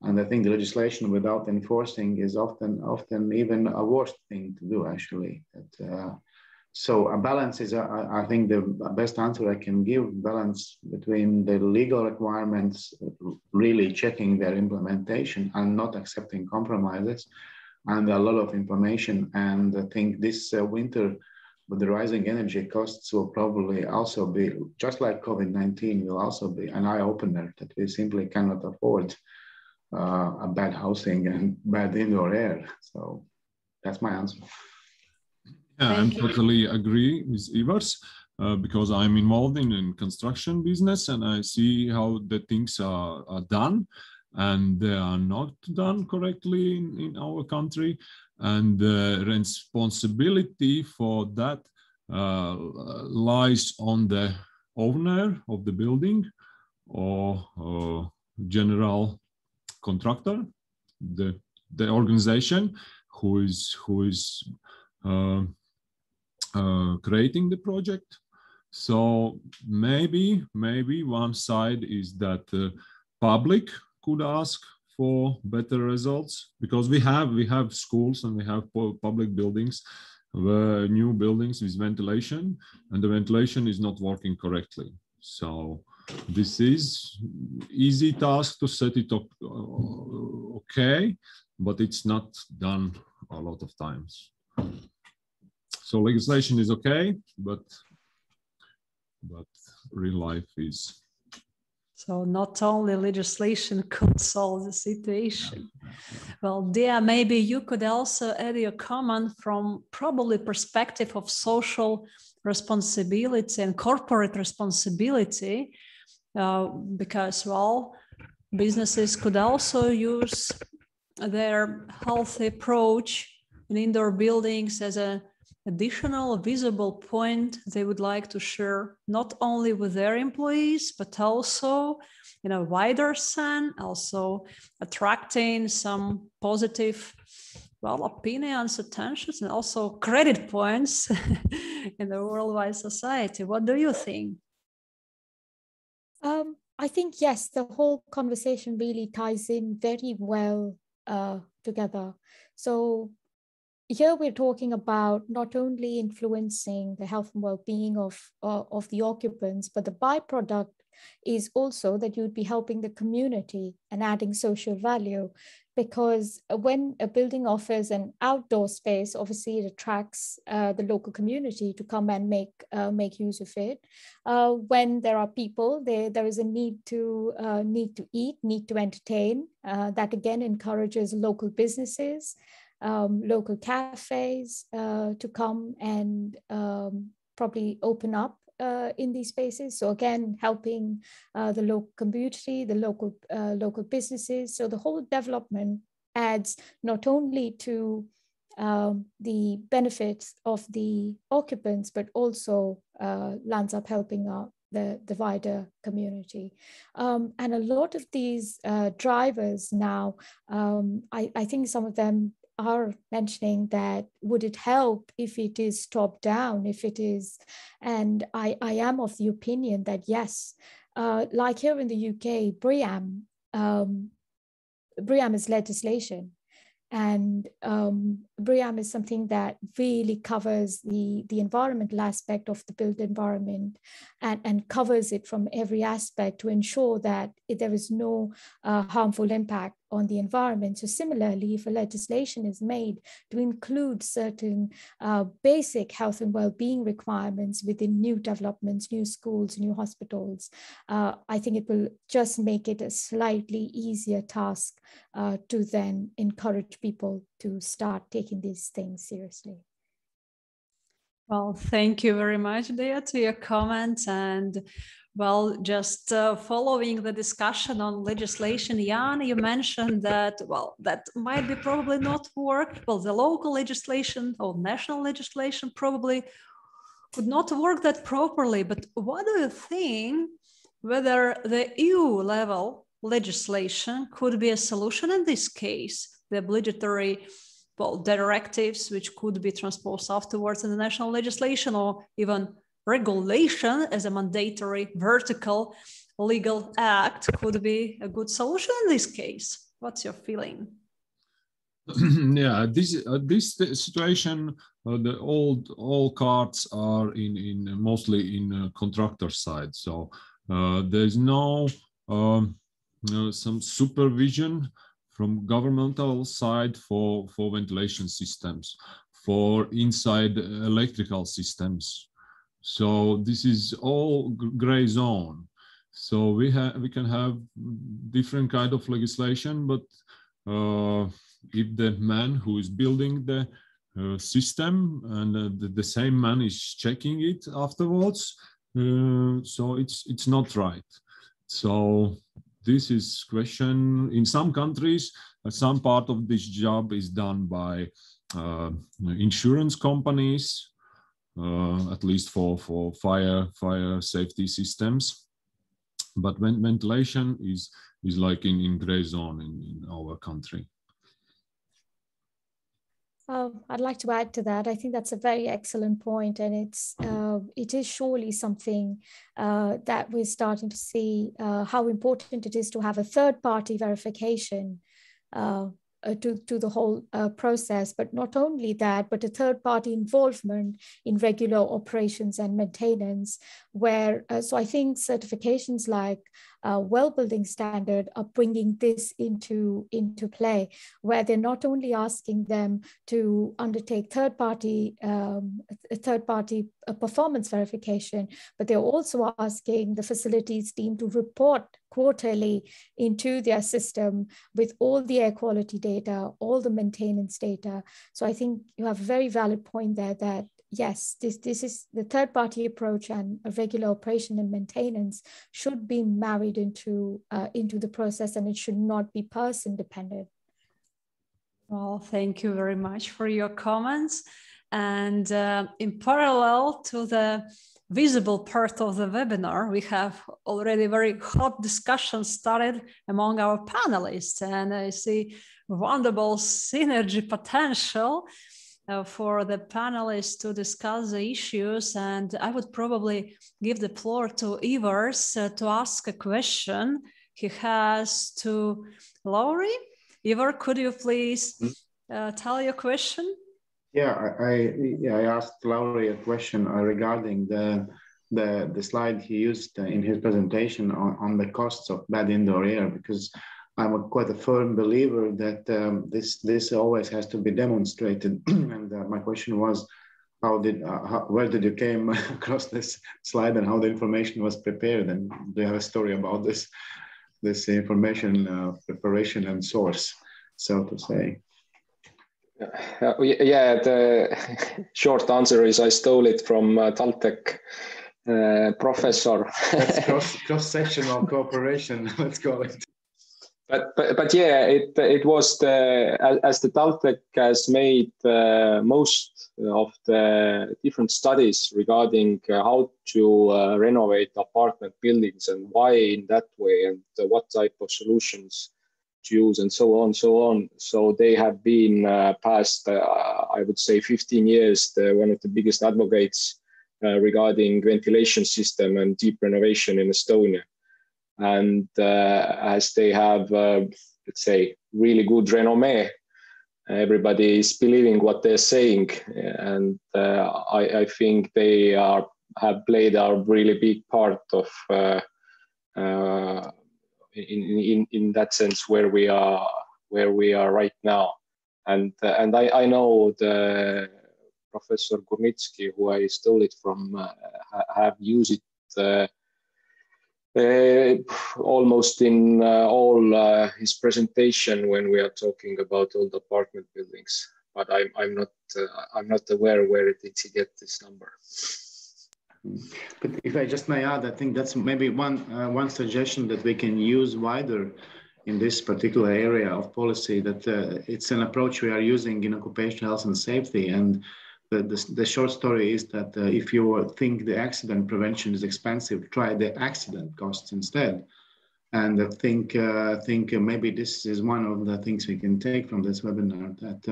And I think the legislation without enforcing is often even a worse thing to do, actually. So a balance is, I think, the best answer I can give, balance between the legal requirements, really checking their implementation and not accepting compromises, and a lot of information. And I think this winter, with the rising energy costs, will probably also be, just like COVID-19, will also be an eye-opener that we simply cannot afford a bad housing and bad indoor air. So that's my answer. Yeah, I totally agree with Ivars because I'm involved in construction business and I see how the things are done, and they are not done correctly in our country. And the responsibility for that lies on the owner of the building or general contractor, the organization who is creating the project. So maybe one side is that public could ask for better results, because we have schools and we have public buildings, new buildings with ventilation, and the ventilation is not working correctly. So this is easy task to set it up okay, but it's not done a lot of times. So legislation is okay, but real life is. So not only legislation could solve the situation. Well, Dia, maybe you could also add your comment from probably perspective of social responsibility and corporate responsibility, because, well, businesses could also use their healthy approach in indoor buildings as an additional visible point they would like to share, not only with their employees, but also in a wider sense, also attracting some positive well, opinions, attentions, and also credit points in the worldwide society. What do you think? I think, yes, the whole conversation really ties in very well together. So here we're talking about not only influencing the health and well-being of the occupants, but the byproduct is also that you'd be helping the community and adding social value, because when a building offers an outdoor space, obviously it attracts the local community to come and make use of it. When there are people, there is a need to eat, need to entertain. That again encourages local businesses, local cafes to come and probably open up in these spaces. So again, helping the local community, the local businesses. So the whole development adds not only to the benefits of the occupants, but also lands up helping out the wider community. And a lot of these drivers now, I think some of them are mentioning that would it help if it is top down, if it is, and I am of the opinion that yes, like here in the UK, BREEAM is legislation, and BREEAM is something that really covers the environmental aspect of the built environment and covers it from every aspect to ensure that there is no harmful impact on the environment. So similarly, if a legislation is made to include certain basic health and well-being requirements within new developments, new schools, new hospitals, I think it will just make it a slightly easier task to then encourage people to start taking these things seriously. Well, thank you very much, Dea, to your comments. And well, just following the discussion on legislation, Jan, you mentioned that, well, that might be probably not work. Well, the local legislation or national legislation probably could not work that properly. But what do you think whether the EU level legislation could be a solution in this case? The obligatory directives which could be transposed afterwards in the national legislation, or even regulation as a mandatory vertical legal act could be a good solution in this case. What's your feeling? Yeah, this situation, all cards are mostly in contractor side. So there's no some supervision from governmental side for ventilation systems, for inside electrical systems. So this is all gray zone. So we can have different kind of legislation, but if the man who is building the system and the same man is checking it afterwards, so it's not right. So this is question in some countries. Some part of this job is done by insurance companies, at least for fire safety systems. But when ventilation is like in gray zone in our country. I'd like to add to that. I think that's a very excellent point, and it is surely something that we're starting to see how important it is to have a third-party verification to the whole process. But not only that, but a third-party involvement in regular operations and maintenance, where so I think certifications like well-building standard are bringing this into play, where they're not only asking them to undertake third-party performance verification, but they're also asking the facilities team to report quarterly into their system with all the air quality data, all the maintenance data. So I think you have a very valid point there that yes, this is the third-party approach, and a regular operation and maintenance should be married into the process, and it should not be person dependent. Well, thank you very much for your comments. And in parallel to the visible part of the webinar, we have already very hot discussion started among our panelists, and I see wonderful synergy potential for the panelists to discuss the issues. And I would probably give the floor to Ivars to ask a question he has to Lauri. Ivar, could you please tell your question? Yeah, I asked Lauri a question regarding the slide he used in his presentation on the costs of bad indoor air, because I'm quite a firm believer that this always has to be demonstrated. And my question was, where did you came across this slide, and how the information was prepared? And do you have a story about this information preparation and source, so to say? Yeah, the short answer is I stole it from TalTech professor. That's cross-sectional cooperation, let's call it. But yeah, it was as the TalTech has made most of the different studies regarding how to renovate apartment buildings and why in that way, and what type of solutions to use, and so on, so on. So they have been past, I would say, 15 years, one of the biggest advocates regarding ventilation system and deep renovation in Estonia. And as they have, let's say, really good renommé, everybody is believing what they're saying. And I think they have played a really big part of in that sense where we are right now. And I know the Professor Gurnitsky, who I stole it from, have used it almost in all his presentation when we are talking about old apartment buildings. But I'm not aware where did he get this number. But if I just may add, I think that's maybe one suggestion that we can use wider in this particular area of policy, that it's an approach we are using in occupational health and safety. And the short story is that if you think the accident prevention is expensive, try the accident costs instead. And I think maybe this is one of the things we can take from this webinar, that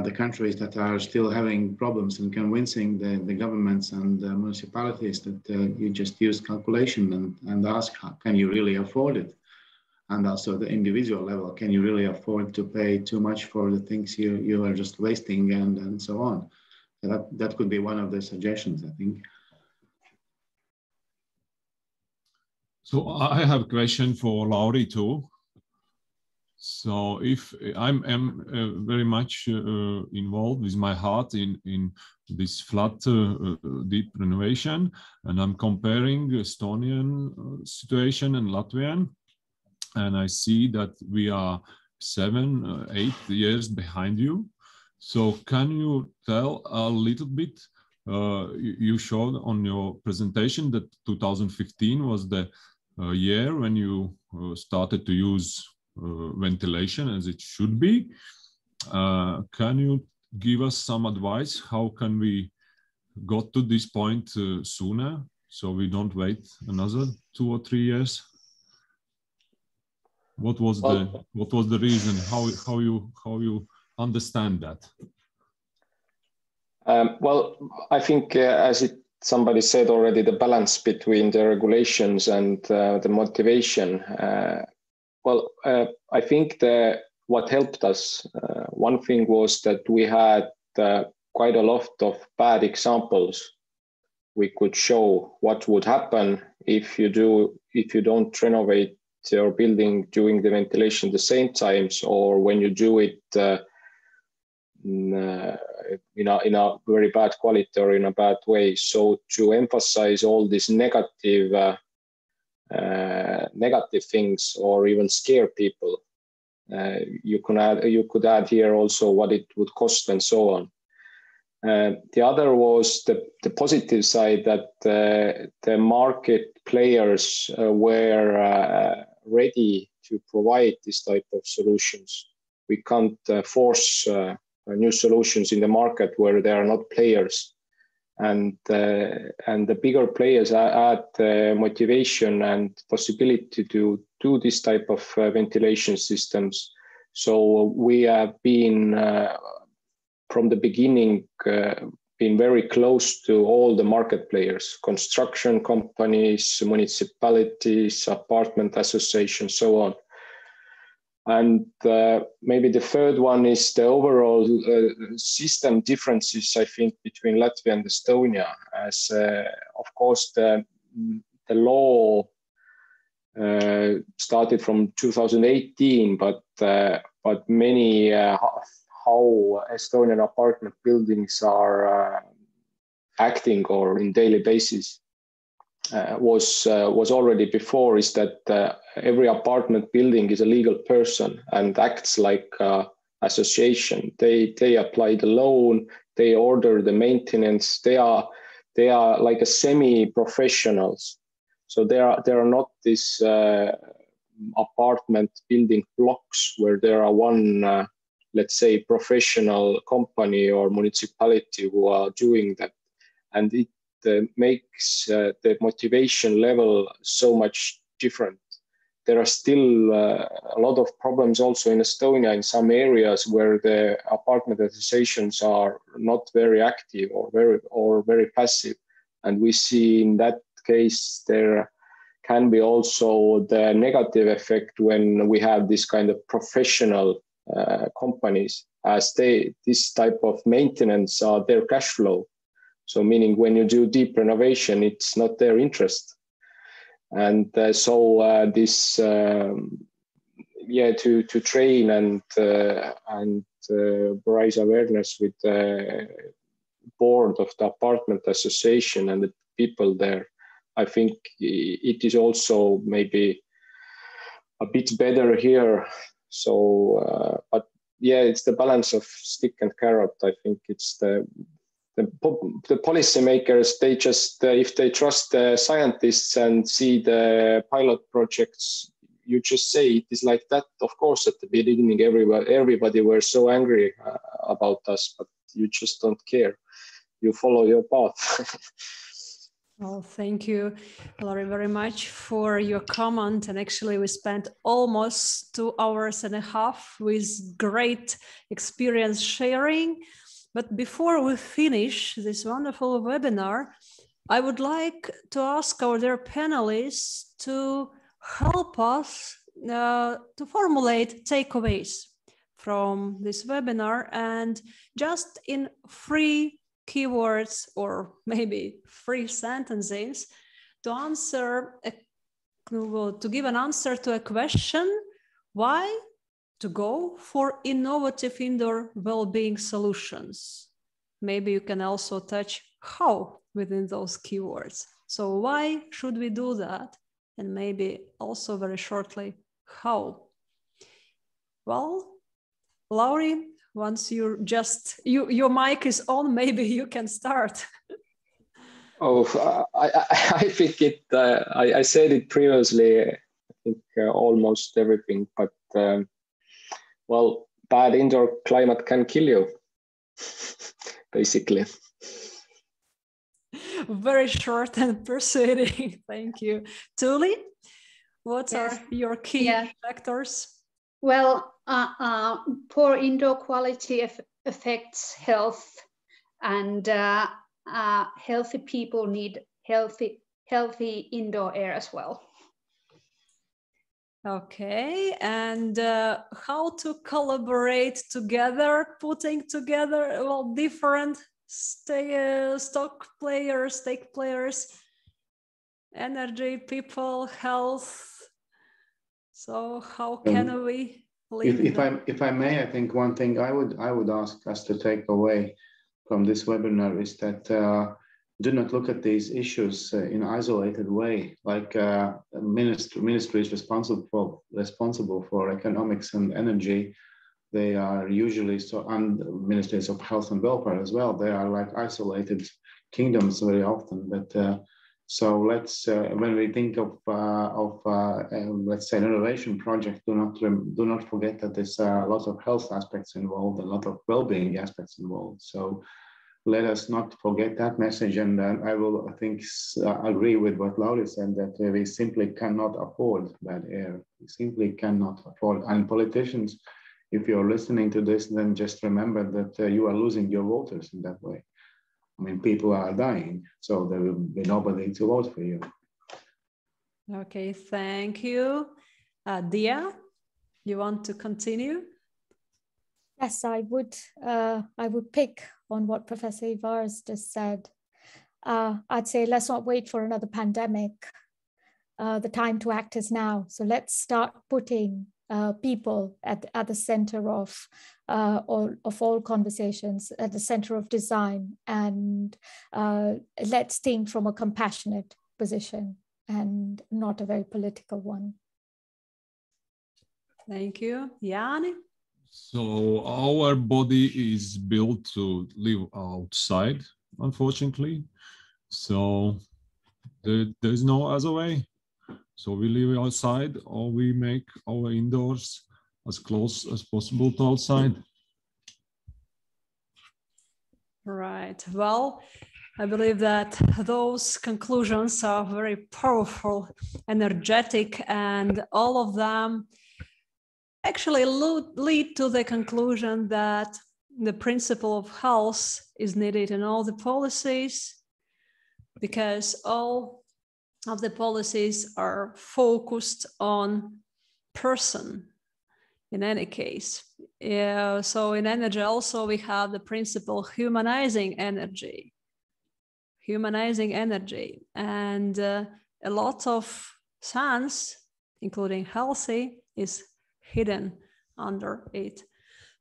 the countries that are still having problems in convincing the governments and the municipalities that you just use calculation and ask, can you really afford it? And also the individual level, can you really afford to pay too much for the things you are just wasting, and so on? So that could be one of the suggestions, I think. So I have a question for Lauri too. So if I'm very much involved with my heart in this flat deep renovation, and I'm comparing Estonian situation and Latvian, and I see that we are 7, 8 years behind you. So can you tell a little bit? You showed on your presentation that 2015 was the year when you started to use ventilation as it should be. Can you give us some advice? How can we got to this point sooner, so we don't wait another 2 or 3 years? What was the reason? How you understand that? Well, I think as somebody said already, the balance between the regulations and the motivation. I think what helped us, one thing was that we had quite a lot of bad examples. We could show what would happen if you don't renovate your building doing the ventilation the same times, or when you do it in a very bad quality or in a bad way. So to emphasize all these negative things, or even scare people, you could add here also what it would cost and so on. The other was the positive side, that the market players were ready to provide this type of solutions. We can't force new solutions in the market where there are not players. And the bigger players add motivation and possibility to do this type of ventilation systems. So we have been from the beginning been very close to all the market players, construction companies, municipalities, apartment associations, so on. And maybe the third one is the overall system differences, I think, between Latvia and Estonia. As of course, the law started from 2018, but many how Estonian apartment buildings are acting or in daily basis was already before, is that every apartment building is a legal person and acts like association. They apply the loan, they order the maintenance. They are like a semi-professionals. So there are not these apartment building blocks where there are one, let's say, professional company or municipality who are doing that, and it makes the motivation level so much different. There are still a lot of problems also in Estonia in some areas where the apartment associations are not very active or very passive, and we see in that case there can be also the negative effect when we have this kind of professional companies, as this type of maintenance are their cash flow. So meaning when you do deep renovation, it's not their interest. And so this, to train and raise awareness with the board of the apartment association and the people there, I think it is also maybe a bit better here. So, but yeah, it's the balance of stick and carrot. I think it's the policymakers, they just, if they trust the scientists and see the pilot projects, you just say it is like that. Of course, at the beginning, everybody were so angry about us, but you just don't care. You follow your path. Well, thank you, Lauri, very much for your comment. And actually, we spent almost 2.5 hours with great experience sharing. But before we finish this wonderful webinar, I would like to ask our dear panelists to help us to formulate takeaways from this webinar, and just in 3 keywords or maybe 3 sentences to answer, to give an answer to a question: why to go for innovative indoor well-being solutions? Maybe you can also touch how within those keywords. So why should we do that? And maybe also very shortly, how? Well, Lauri, once your mic is on, maybe you can start. I think I said it previously, I think almost everything, but well, bad indoor climate can kill you, basically. Very short and persuading. Thank you. Tuuli, what are your key factors? Well, poor indoor quality affects health, and healthy people need healthy indoor air as well. Okay, and how to collaborate together, putting together different stake players, energy, people, health. So how can we lead? If I may, I think one thing I would ask us to take away from this webinar is that do not look at these issues in an isolated way. Like ministry is responsible for economics and energy. They are usually and ministries of health and welfare as well. They are like isolated kingdoms very often. But So let's, when we think of let's say, an innovation project, do not forget that there's a lot of health aspects involved, a lot of well-being aspects involved. So let us not forget that message. And I will, I think, agree with what Lauri said, that we simply cannot afford bad air. We simply cannot afford. And politicians, if you're listening to this, then just remember that you are losing your voters in that way. I mean, people are dying, so there will be nobody to vote for you. Okay, thank you. Dia, you want to continue? Yes, I would pick on what Professor Ivars just said. I'd say let's not wait for another pandemic. The time to act is now. So let's start putting people at the center of all conversations, at the center of design, and let's think from a compassionate position and not a very political one. Thank you. Jāni? So our body is built to live outside, unfortunately. So there's no other way. So we live outside, or we make our indoors as close as possible to outside. Right. Well, I believe that those conclusions are very powerful, energetic, and all of them actually lead to the conclusion that the principle of health is needed in all the policies, because all of the policies are focused on person in any case. So in energy also we have the principle humanizing energy. And a lot of science, including healthy, is hidden under it.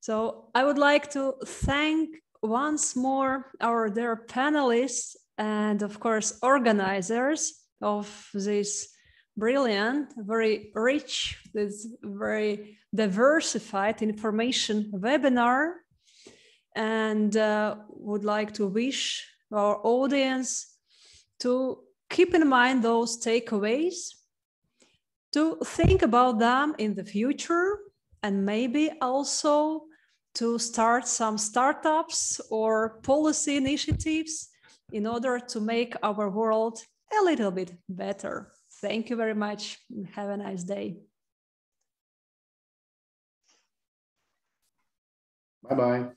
So I would like to thank once more our dear panelists and of course organizers of this brilliant, very rich, this very diversified information webinar, and would like to wish our audience to keep in mind those takeaways, to think about them in the future, and maybe also to start some startups or policy initiatives in order to make our world a little bit better. Thank you very much and have a nice day. Bye-bye.